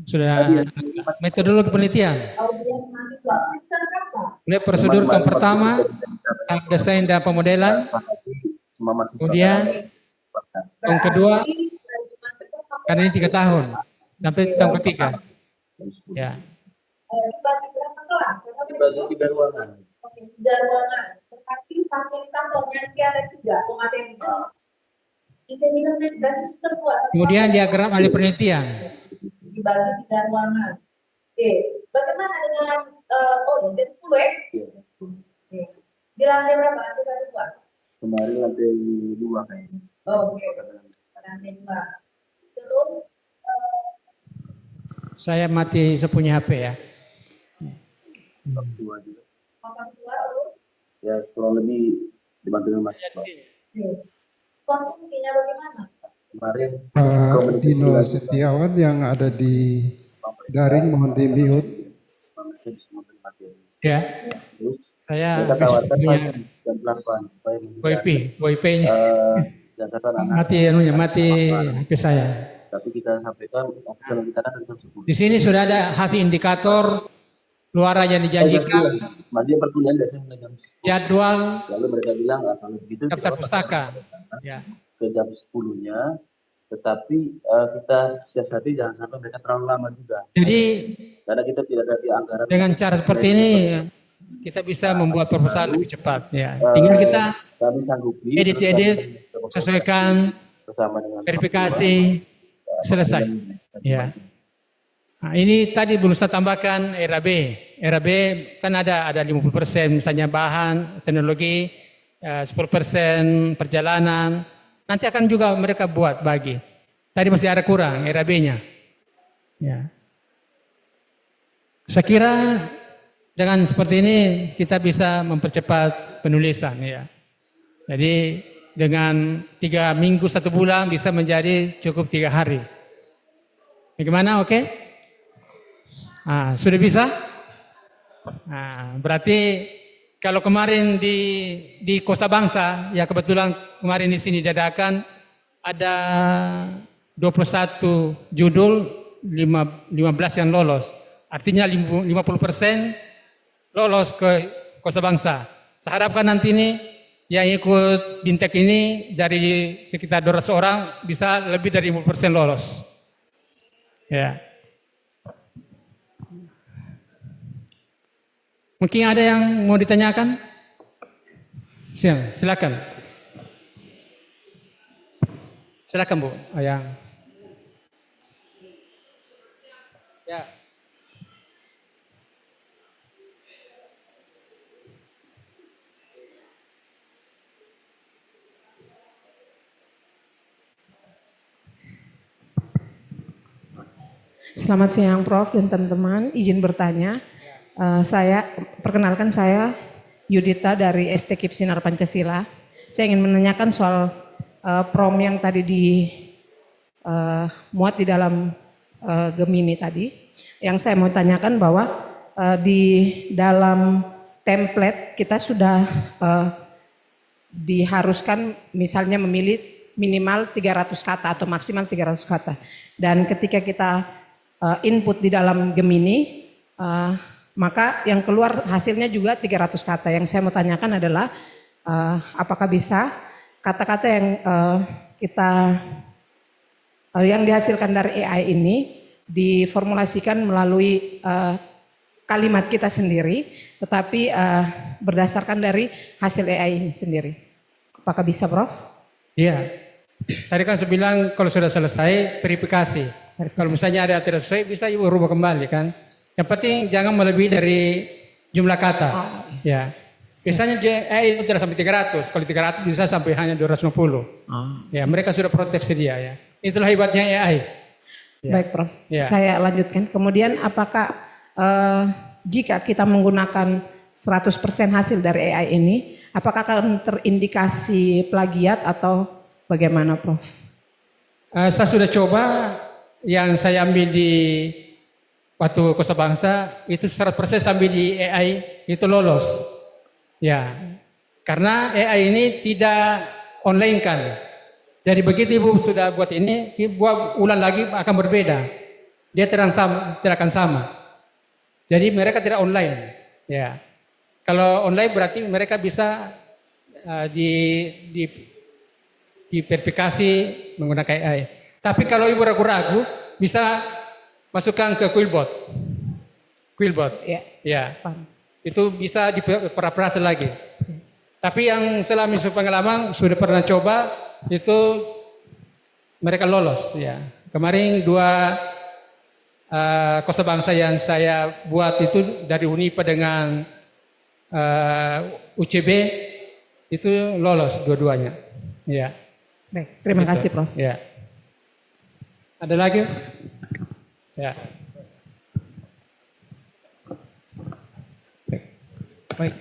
Sudah metodologi penelitian. Mulai prosedur tahun pertama, desain dan pemodelan. Kemudian tahun kedua Karena ini 3 tahun sampai tahun ketiga. Ya. Dibagi 3 ruangan. Tapi fasilitas komersial ada juga pematennya. Kemudian diagram ahli penelitian. Dibagi 3 ruangan. Oke, bagaimana dengan jam 10 ya? Oke. Di lantai berapa? Lantai 1 Pak? Kemarin lantai 2 kayaknya. Oke. Lantai 2. Terus Saya mati sepunya HP ya. 2 juga. orang tua terus Ya kurang lebih dibantu dengan mahasiswa. konsumsinya bagaimana? Kemarin Pak Dino Setiawan yang ada di daring mohon di mute. saya bisa memberi materi. Ya. Terus Saya mereka tawarkan punya jam 8 supaya WiFi-nya dan satu anak. mati HP saya. Tapi kita sampaikan official kita kan dari jam 10. Di sini sudah ada hasil indikator luar yang dijanjikan, Masih perkuliahan biasanya mulai jam 10. jadwal Lalu mereka bilang kalau begitu daftar kita pustaka. Ya. ke jam 10-nya, tetapi kita siasati jangan sampai mereka terlalu lama juga. Jadi Karena kita tidak ada di anggaran. dengan cara seperti ini kita bisa membuat proposal lebih cepat. Ya. Tinggal kita Kami sanggupi edit, sesuaikan, bersama dengan verifikasi, selesai. Ya. Nah, ini tadi belum saya tambahkan RAB. RAB kan ada 50% misalnya bahan, teknologi, 10% perjalanan. Nanti akan juga mereka buat bagi. Tadi masih ada kurang RAB-nya. Ya. Saya kira dengan seperti ini kita bisa mempercepat penulisan ya. Jadi dengan 3 minggu 1 bulan bisa menjadi cukup 3 hari. Bagaimana? Oke? Sudah bisa? Berarti kalau kemarin di Kosa Bangsa, ya kebetulan kemarin di sini dadakan ada 21 judul, 15 yang lolos. Artinya 50% lolos ke Kosa Bangsa. Saya harapkan nanti ini yang ikut Bintek ini dari sekitar 200 orang bisa lebih dari 50% lolos. Ya. Mungkin ada yang mau ditanyakan? Silakan. Silakan Bu. Ya. Selamat siang Prof dan teman-teman, izin bertanya. Perkenalkan saya Yudita dari STKIP Sinar Pancasila. Saya ingin menanyakan soal prom yang tadi muat di dalam Gemini tadi. Yang saya mau tanyakan bahwa di dalam template kita sudah diharuskan misalnya memilih minimal 300 kata atau maksimal 300 kata. Dan ketika kita input di dalam Gemini, maka yang keluar hasilnya juga 300 kata. Yang saya mau tanyakan adalah apakah bisa kata-kata yang yang dihasilkan dari AI ini diformulasikan melalui kalimat kita sendiri, tetapi berdasarkan dari hasil AI ini sendiri. Apakah bisa, Prof? Iya. Tadi kan saya bilang kalau sudah selesai verifikasi. Kalau misalnya ada yang tidak sesuai bisa Ibu rubah kembali kan. Yang penting jangan melebihi dari jumlah kata. Ya. Biasanya AI itu tidak sampai 300. Kalau 300 bisa sampai hanya 250. Ya, mereka sudah proteksi dia ya. Itulah hebatnya AI. Ya. Baik, Prof. Ya. Saya lanjutkan. Kemudian apakah jika kita menggunakan 100% hasil dari AI ini, apakah akan terindikasi plagiat atau bagaimana, Prof? Saya sudah coba yang saya ambil di waktu Kosa Bangsa itu 100% sambil di AI itu lolos. Ya, karena AI ini tidak online kan. Jadi begitu Ibu sudah buat ini, buat ulang lagi akan berbeda. Dia tidak akan sama. Jadi mereka tidak online. Ya, kalau online berarti mereka bisa diverifikasi menggunakan AI. Tapi kalau ibu ragu-ragu, bisa masukkan ke Quillbot. Quillbot, Ya. ya. Itu bisa diperapras lagi. Tapi yang selama pengalaman sudah pernah coba, itu mereka lolos. Ya. Kemarin 2 kosa bangsa yang saya buat itu dari UNIPA dengan UCB itu lolos dua-duanya. Ya. Baik, terima Gitu. kasih Prof. Ya. Ada lagi? Ya. Baik,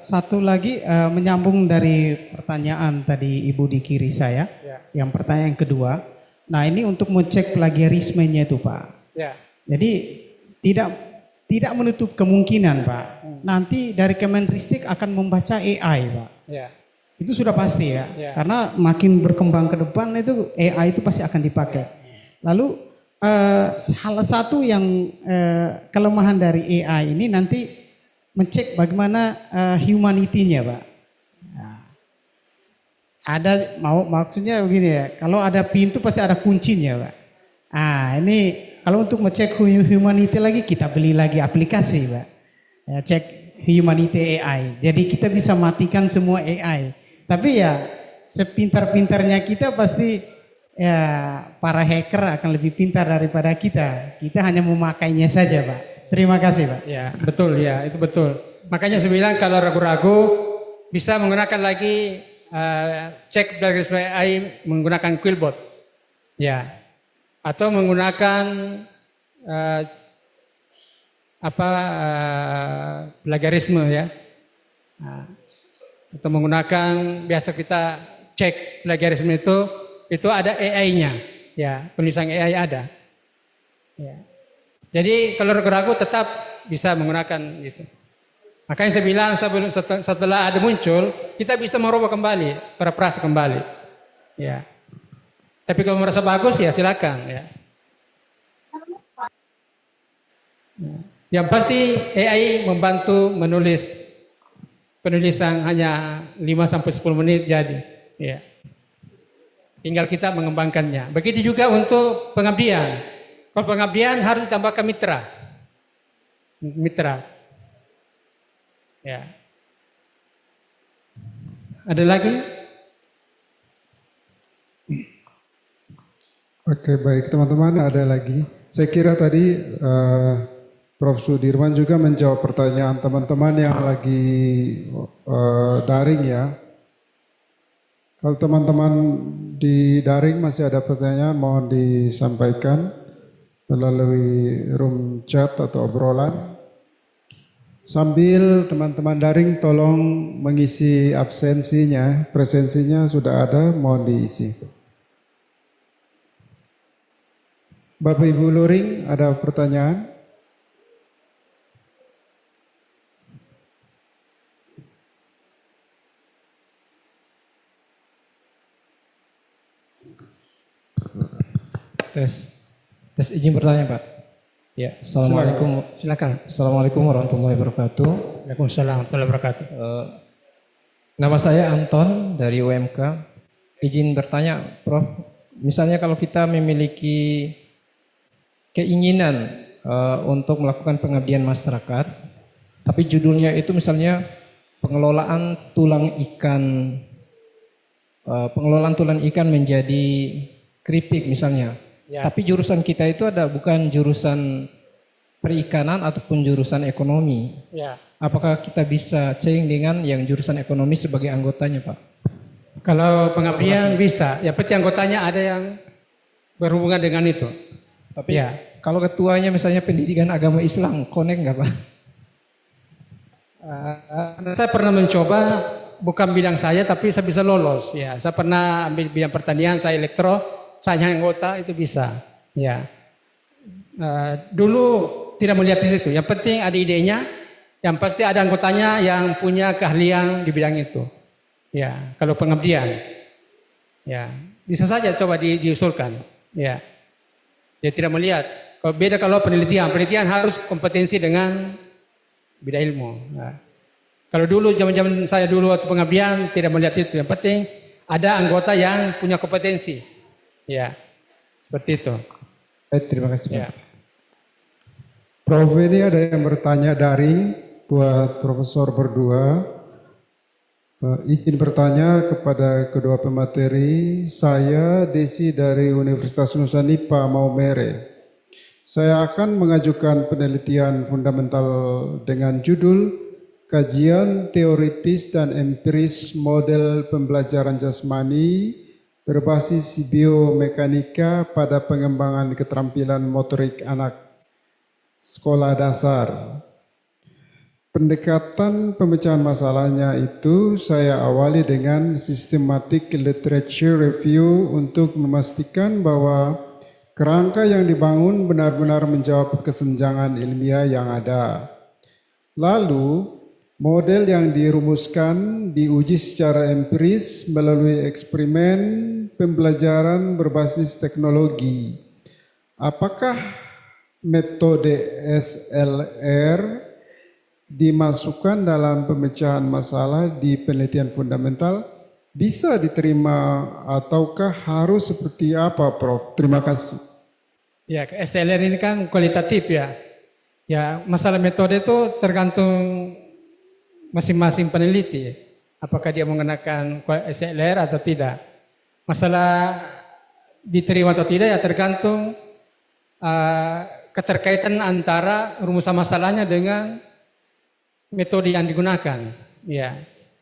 satu lagi menyambung dari pertanyaan tadi Ibu di kiri saya, yang pertanyaan kedua. Nah ini untuk mengecek plagiarismenya itu Pak. Ya. Jadi tidak menutup kemungkinan Pak. Nanti dari Kemenristek akan membaca AI Pak. Ya. Itu sudah pasti ya. Ya. Karena makin berkembang ke depan itu AI itu pasti akan dipakai. Lalu salah satu yang kelemahan dari AI ini nanti mencek bagaimana humanity-nya Pak. Nah, maksudnya begini ya, kalau ada pintu pasti ada kuncinya Pak. Ini kalau untuk ngecek humanity lagi kita beli lagi aplikasi Pak. Ya, cek humanity AI. Jadi kita bisa matikan semua AI. Tapi ya sepintar-pintarnya kita pasti ya para hacker akan lebih pintar daripada kita. Kita hanya memakainya saja Pak. Terima kasih Pak. Ya, betul ya, itu betul. Makanya saya bilang kalau ragu-ragu bisa menggunakan lagi cek plagiarisme AI menggunakan Quillbot. Ya. Atau menggunakan plagiarisme ya. Atau menggunakan biasa kita cek plagiarisme itu ada AI-nya. Ya, penulisan AI ada. Ya. Jadi kalau ragu-ragu tetap bisa menggunakan gitu. Makanya saya bilang setelah ada muncul, kita bisa merubah kembali, perapras kembali. Ya. Tapi kalau merasa bagus ya silakan ya. Yang pasti AI membantu menulis penulisan hanya 5-10 menit jadi. Ya. Tinggal kita mengembangkannya. Begitu juga untuk pengabdian. Kalau pengabdian harus ditambahkan mitra. Mitra. Ya. Ada lagi? Oke, baik teman-teman, ada lagi. Saya kira tadi Prof. Sudirman juga menjawab pertanyaan teman-teman yang lagi daring ya. Kalau teman-teman di daring masih ada pertanyaan mohon disampaikan melalui room chat atau obrolan. Sambil teman-teman daring tolong mengisi absensinya, presensinya sudah ada, mohon diisi. Bapak Ibu Luring, ada pertanyaan? Tes izin bertanya Pak. Ya, assalamualaikum. Silakan. Assalamualaikum warahmatullahi wabarakatuh. Waalaikumsalam warahmatullahi wabarakatuh. Nama saya Anton dari UMK. Izin bertanya, Prof. Misalnya kalau kita memiliki keinginan untuk melakukan pengabdian masyarakat, tapi judulnya itu misalnya pengelolaan tulang ikan menjadi keripik misalnya. Ya. Tapi jurusan kita itu bukan jurusan perikanan ataupun jurusan ekonomi. Ya. Apakah kita bisa sharing dengan yang jurusan ekonomi sebagai anggotanya Pak? Kalau pengabdian bisa, ya penting anggotanya ada yang berhubungan dengan itu. Tapi ya. Kalau ketuanya misalnya pendidikan agama Islam, connect nggak Pak? Saya pernah mencoba, bukan bidang saya tapi saya bisa lolos. Ya, saya pernah ambil bidang pertanian, saya elektro. Saya anggota itu bisa, ya. Dulu tidak melihat di situ. Yang penting ada idenya, yang pasti ada anggotanya yang punya keahlian di bidang itu. Ya, kalau pengabdian, ya bisa saja coba diusulkan. Ya, dia tidak melihat. Kalau beda kalau penelitian harus kompetensi dengan bidang ilmu. Nah, kalau dulu zaman saya dulu waktu pengabdian tidak melihat itu. Yang penting ada anggota yang punya kompetensi. Ya, Seperti itu. Baik, terima kasih. Ya. Prof, ini ada yang bertanya daring buat Profesor berdua. Izin bertanya kepada kedua pemateri. Saya Desi dari Universitas Nusa Nipa Maumere. Saya akan mengajukan penelitian fundamental dengan judul Kajian Teoritis dan Empiris Model Pembelajaran Jasmani berbasis biomekanika pada pengembangan keterampilan motorik anak sekolah dasar. Pendekatan pemecahan masalahnya itu saya awali dengan systematic literature review untuk memastikan bahwa kerangka yang dibangun benar-benar menjawab kesenjangan ilmiah yang ada. Lalu, model yang dirumuskan diuji secara empiris melalui eksperimen pembelajaran berbasis teknologi. Apakah metode SLR dimasukkan dalam pemecahan masalah di penelitian fundamental bisa diterima ataukah harus seperti apa, Prof? Terima kasih. Ya, SLR ini kan kualitatif ya. Ya, masalah metode itu tergantung masing-masing peneliti. Apakah dia menggunakan SLR atau tidak. Masalah diterima atau tidak ya tergantung keterkaitan antara rumusan masalahnya dengan metode yang digunakan. Ya,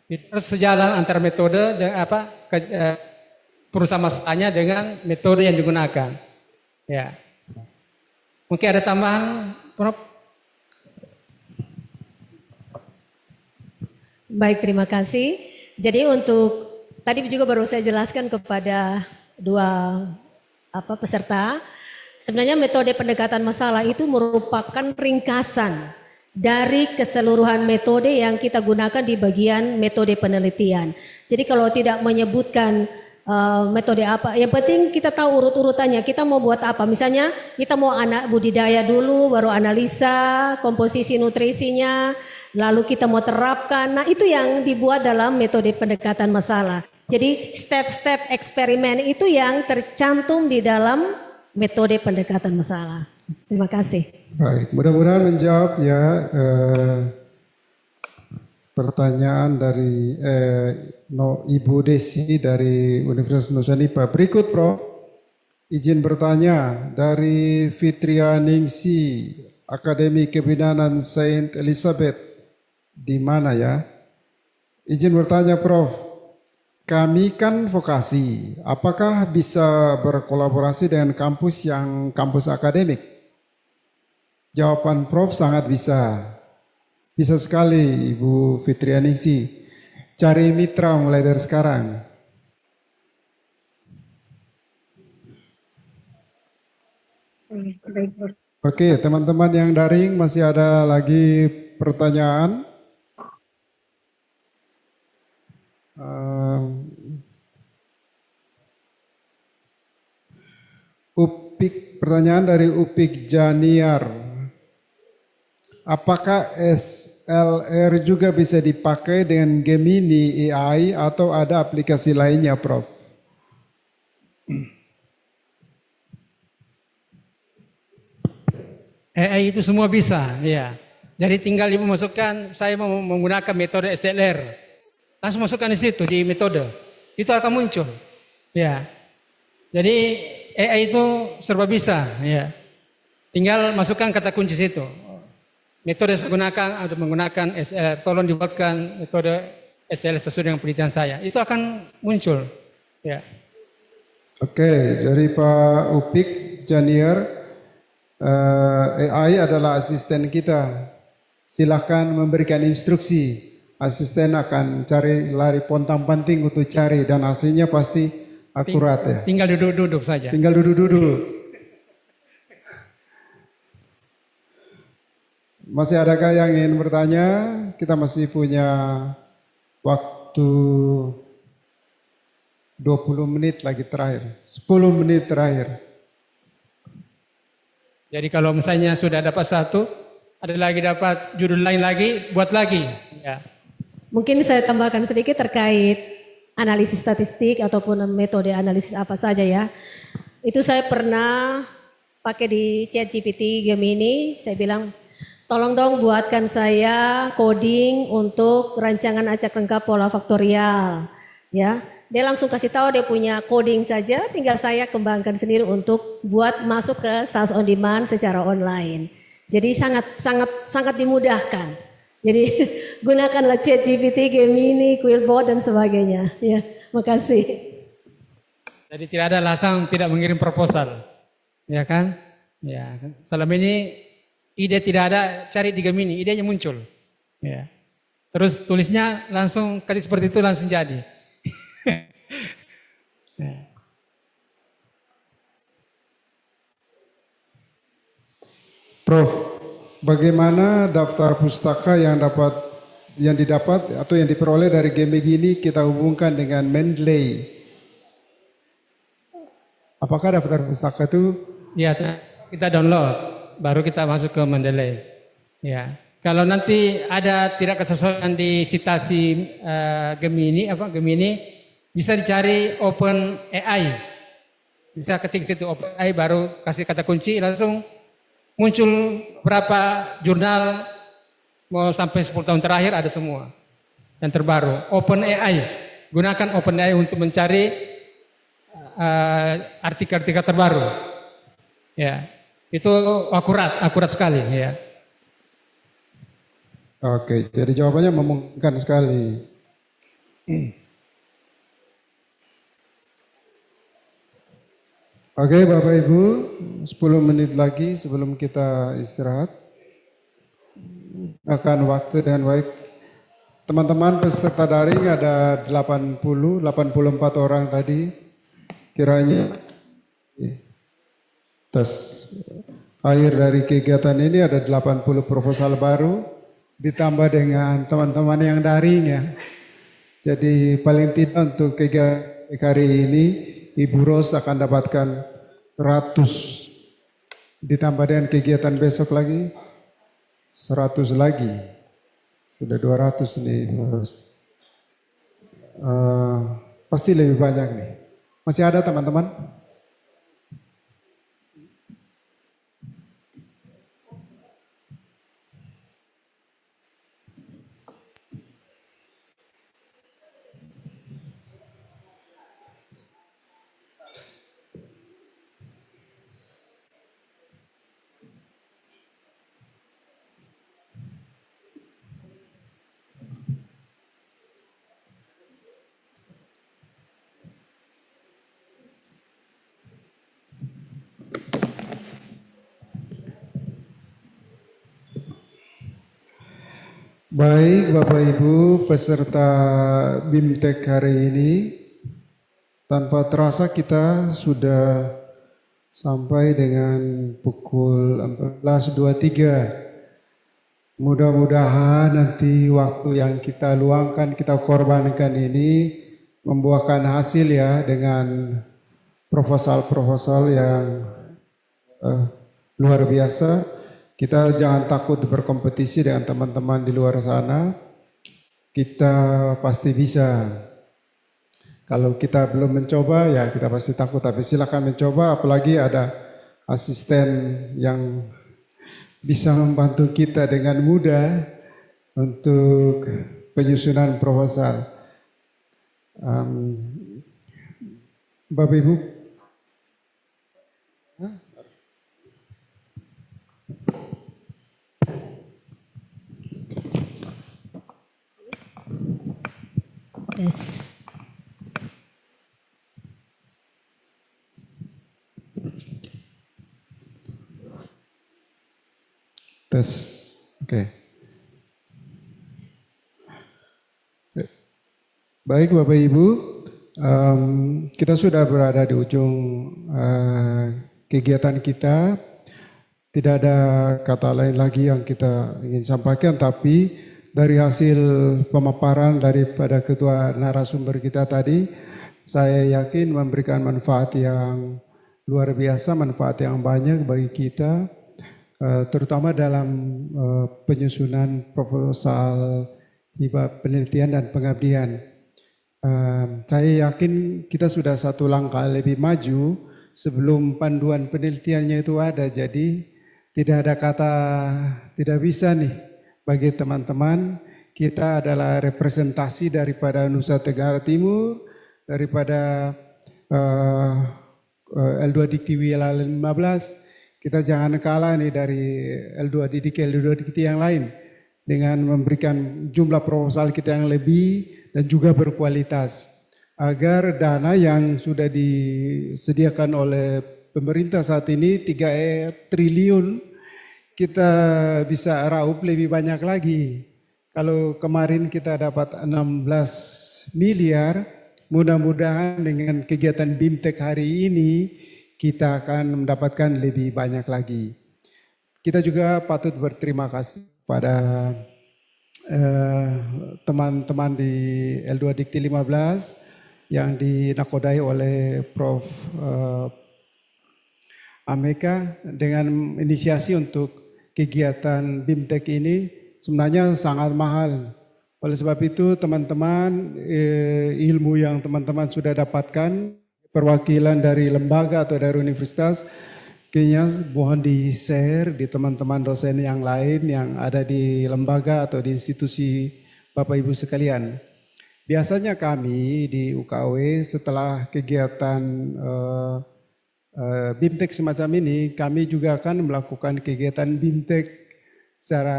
itu sejalan antara metode dan perusahaan masalahnya dengan metode yang digunakan. Ya. Mungkin ada tambahan, Prof? Baik, terima kasih. Jadi untuk tadi juga baru saya jelaskan kepada dua peserta, sebenarnya metode pendekatan masalah itu merupakan ringkasan dari keseluruhan metode yang kita gunakan di bagian metode penelitian. Jadi kalau tidak menyebutkan metode apa, yang penting kita tahu urut-urutannya, kita mau buat apa. Misalnya kita mau budidaya dulu, baru analisa, komposisi nutrisinya, lalu kita mau terapkan. Nah itu yang dibuat dalam metode pendekatan masalah. Jadi step-step eksperimen itu yang tercantum di dalam metode pendekatan masalah. Terima kasih. Baik, mudah-mudahan menjawab ya pertanyaan dari Ibu Desi dari Universitas Nusa Nipa. Berikut, Prof. Izin bertanya dari Fitria Ningsi, Akademi Kebidanan Saint Elizabeth. Di mana ya? Izin bertanya, Prof. Kami kan vokasi. Apakah bisa berkolaborasi dengan kampus yang kampus akademik? Jawaban Prof sangat bisa. Bisa sekali Ibu Fitria Ningsi. Cari mitra mulai dari sekarang. Oke, teman-teman yang daring masih ada lagi pertanyaan? Pertanyaan dari Upik Janiar. Apakah SLR juga bisa dipakai dengan Gemini AI atau ada aplikasi lainnya, Prof? AI itu semua bisa, ya. Jadi tinggal Ibu masukkan, saya mau menggunakan metode SLR. Langsung masukkan di situ, di metode. Itu akan muncul. Ya. Jadi AI itu serba bisa, ya. Tinggal masukkan kata kunci situ. Metode saya gunakan atau menggunakan SLR, tolong dibuatkan metode SLR sesuai dengan penelitian saya. Itu akan muncul. Ya. Oke, dari Pak Upik Janiar, AI adalah asisten kita. Silahkan memberikan instruksi. Asisten akan cari lari pontang-panting untuk cari dan hasilnya pasti akurat ya. Tinggal duduk-duduk saja. Tinggal duduk-duduk. Masih adakah yang ingin bertanya? Kita masih punya waktu 20 menit lagi terakhir. 10 menit terakhir. Jadi kalau misalnya sudah dapat satu, ada lagi dapat judul lain lagi, buat lagi. Ya. Mungkin saya tambahkan sedikit terkait analisis statistik ataupun metode analisis apa saja ya. Itu saya pernah pakai di ChatGPT Gemini, saya bilang tolong dong buatkan saya coding untuk rancangan acak lengkap pola faktorial. Ya, dia langsung kasih tahu dia punya coding saja, tinggal saya kembangkan sendiri untuk buat masuk ke SaaS on demand secara online. Jadi sangat dimudahkan. Jadi gunakanlah ChatGPT, Gemini, Quillbot dan sebagainya. Ya, makasih. Jadi tidak ada alasan tidak mengirim proposal, ya kan? Ya, selama ini ide tidak ada, cari di Gemini, idenya muncul. Ya. Terus tulisnya langsung kali seperti itu langsung jadi. Ya. Prof, bagaimana daftar pustaka yang didapat atau yang diperoleh dari Gemini ini kita hubungkan dengan Mendeley? Apakah daftar pustaka itu? Ya, kita download, baru kita masuk ke Mendeley. Ya, kalau nanti ada tidak kesesuaian di citasi Gemini, bisa dicari Open AI. Bisa ketik situ Open AI, baru kasih kata kunci, langsung muncul berapa jurnal, mau sampai 10 tahun terakhir ada semua. Yang terbaru, Open AI. Gunakan Open AI untuk mencari artikel-artikel terbaru. Ya, itu akurat sekali ya. Oke, jadi jawabannya memungkinkan sekali. Oke, Bapak Ibu, 10 menit lagi sebelum kita istirahat. Akan waktu dengan baik. Teman-teman peserta daring ada 84 orang tadi. Kiranya akhir dari kegiatan ini ada 80 proposal baru ditambah dengan teman-teman yang daring ya. Jadi paling tidak untuk kegiatan hari ini Ibu Ros akan dapatkan 100 ditambah dengan kegiatan besok lagi 100 lagi. Sudah 200 nih Ibu Ros. Pasti lebih banyak nih. Masih ada teman-teman? Baik Bapak Ibu peserta BIMTEK hari ini, tanpa terasa kita sudah sampai dengan pukul 14.23. Mudah-mudahan nanti waktu yang kita luangkan, kita korbankan ini membuahkan hasil ya dengan proposal-proposal yang luar biasa. Kita jangan takut berkompetisi dengan teman-teman di luar sana. Kita pasti bisa. Kalau kita belum mencoba ya kita pasti takut. Tapi silakan mencoba, apalagi ada asisten yang bisa membantu kita dengan mudah untuk penyusunan proposal. Bapak Ibu, Yes. Tes, oke. Baik Bapak Ibu, kita sudah berada di ujung kegiatan kita. Tidak ada kata lain lagi yang kita ingin sampaikan, tapi dari hasil pemaparan daripada ketua narasumber kita tadi, saya yakin memberikan manfaat yang luar biasa, manfaat yang banyak bagi kita, terutama dalam penyusunan proposal hibah penelitian dan pengabdian. Saya yakin kita sudah satu langkah lebih maju sebelum panduan penelitiannya itu ada. Jadi tidak ada kata tidak bisa nih bagi teman-teman. Kita adalah representasi daripada Nusa Tenggara Timur, daripada L2 Dikti WILA 15. Kita jangan kalah nih dari L2 Dikti yang lain dengan memberikan jumlah proposal kita yang lebih dan juga berkualitas, agar dana yang sudah disediakan oleh pemerintah saat ini 3 triliun kita bisa raup lebih banyak lagi. Kalau kemarin kita dapat 16 miliar, mudah-mudahan dengan kegiatan BIMTEK hari ini kita akan mendapatkan lebih banyak lagi. Kita juga patut berterima kasih pada teman-teman di L2 Dikti 15 yang dinakodai oleh Prof. Ameka dengan inisiasi untuk kegiatan BIMTEK ini sebenarnya sangat mahal. Oleh sebab itu teman-teman, ilmu yang teman-teman sudah dapatkan, perwakilan dari lembaga atau dari universitas, kayaknya mohon di-share di teman-teman dosen yang lain yang ada di lembaga atau di institusi Bapak Ibu sekalian. Biasanya kami di UKW setelah kegiatan BIMTEK semacam ini, kami juga akan melakukan kegiatan BIMTEK secara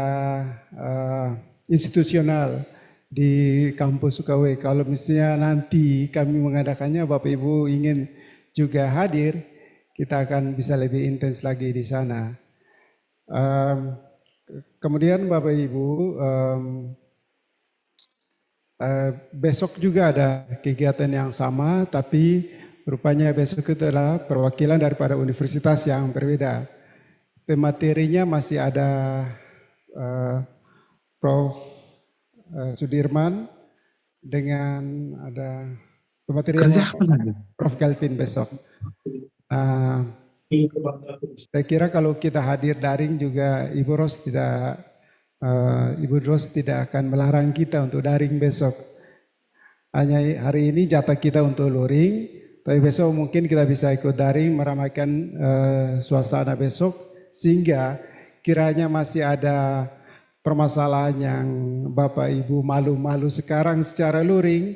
institusional di kampus UKW. Kalau misalnya nanti kami mengadakannya, Bapak Ibu ingin juga hadir, kita akan bisa lebih intens lagi di sana. Kemudian Bapak Ibu, besok juga ada kegiatan yang sama, tapi rupanya besok itu adalah perwakilan daripada universitas yang berbeda. Pematerinya masih ada Prof. Sudirman dengan ada pematerinya Prof. Galvin besok. Saya kira kalau kita hadir daring juga Ibu Ros tidak akan melarang kita untuk daring besok. Hanya hari ini jatah kita untuk luring, tapi besok mungkin kita bisa ikut daring meramaikan suasana besok, sehingga kiranya masih ada permasalahan yang Bapak Ibu malu-malu sekarang secara luring,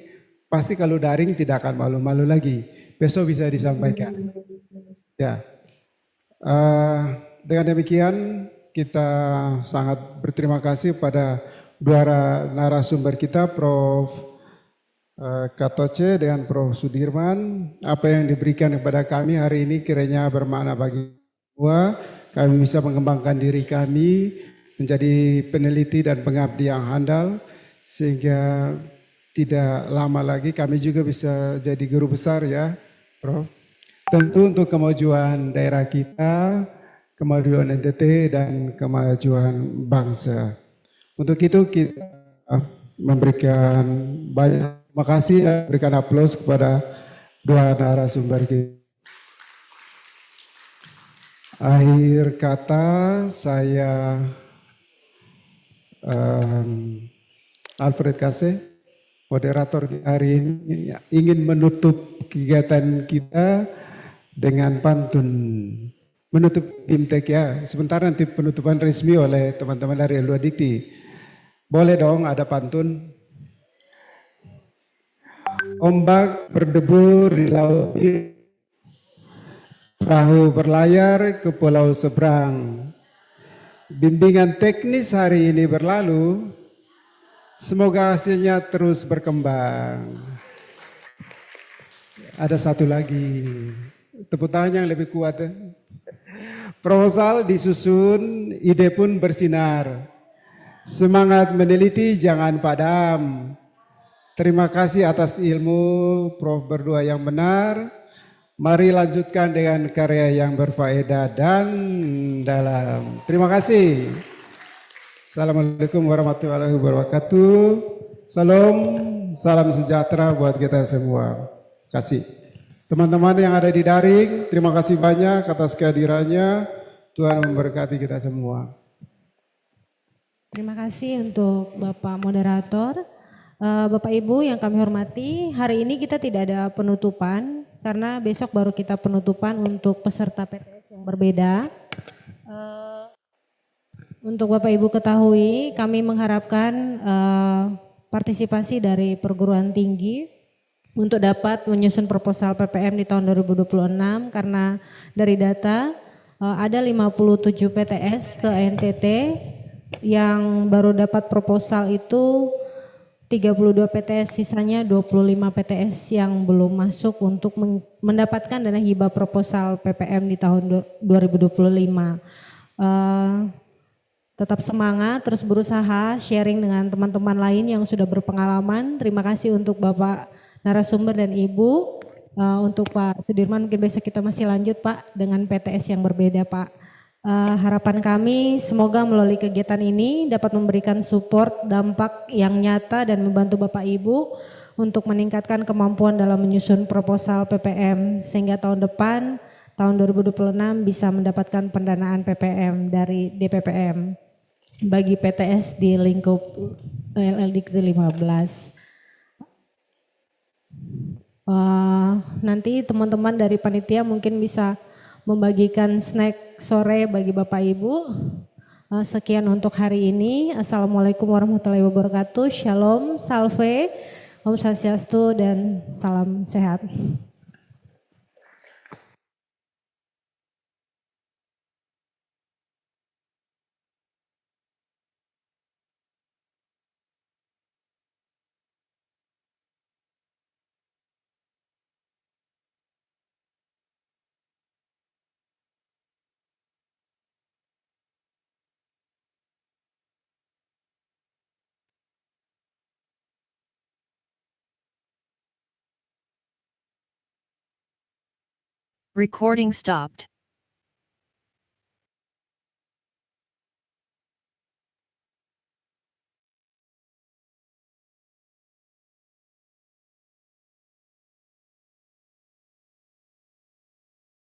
pasti kalau daring tidak akan malu-malu lagi. Besok bisa disampaikan. Ya, dengan demikian kita sangat berterima kasih pada dua narasumber kita, Prof. Katoce dengan Prof. Sudirman. Apa yang diberikan kepada kami hari ini kiranya bermakna bagi semua. Kami bisa mengembangkan diri kami menjadi peneliti dan pengabdi yang handal, sehingga tidak lama lagi kami juga bisa jadi guru besar ya, Prof. Tentu untuk kemajuan daerah kita, kemajuan NTT dan kemajuan bangsa. Untuk itu kita memberikan banyak terima kasih, berikan aplaus kepada dua narasumber kita. Akhir kata saya Alfred Kase, moderator hari ini, ingin menutup kegiatan kita dengan pantun. Menutup BIMTEK ya, sebentar nanti penutupan resmi oleh teman-teman dari L2 Dikti. Boleh dong ada pantun. Ombak berdebur di laut, perahu berlayar ke pulau seberang. Bimbingan teknis hari ini berlalu, semoga hasilnya terus berkembang. Ada satu lagi, tepuk tangan yang lebih kuat. Proposal disusun, ide pun bersinar. Semangat meneliti jangan padam. Terima kasih atas ilmu Prof berdua yang benar. Mari lanjutkan dengan karya yang berfaedah dan dalam. Terima kasih. Assalamualaikum warahmatullahi wabarakatuh. Salam sejahtera buat kita semua. Terima kasih. Teman-teman yang ada di daring, terima kasih banyak atas kehadirannya. Tuhan memberkati kita semua. Terima kasih untuk Bapak Moderator. Bapak Ibu yang kami hormati, hari ini kita tidak ada penutupan karena besok baru kita penutupan untuk peserta PTS yang berbeda. Untuk Bapak Ibu ketahui, kami mengharapkan partisipasi dari perguruan tinggi untuk dapat menyusun proposal PPM di tahun 2026 karena dari data ada 57 PTS se-NTT yang baru dapat proposal itu 32 PTS, sisanya 25 PTS yang belum masuk untuk mendapatkan dana hibah proposal PPM di tahun 2025. Tetap semangat, terus berusaha sharing dengan teman-teman lain yang sudah berpengalaman. Terima kasih untuk Bapak narasumber dan Ibu. Untuk Pak Sudirman mungkin besok kita masih lanjut Pak dengan PTS yang berbeda Pak. Harapan kami semoga melalui kegiatan ini dapat memberikan support dampak yang nyata dan membantu Bapak Ibu untuk meningkatkan kemampuan dalam menyusun proposal PPM sehingga tahun depan tahun 2026 bisa mendapatkan pendanaan PPM dari DPPM bagi PTS di lingkup LLDikti 15. Nanti teman-teman dari panitia mungkin bisa membagikan snack sore bagi Bapak Ibu. Sekian untuk hari ini. Assalamualaikum warahmatullahi wabarakatuh. Shalom, salve, Om Swastiastu dan salam sehat. Recording stopped.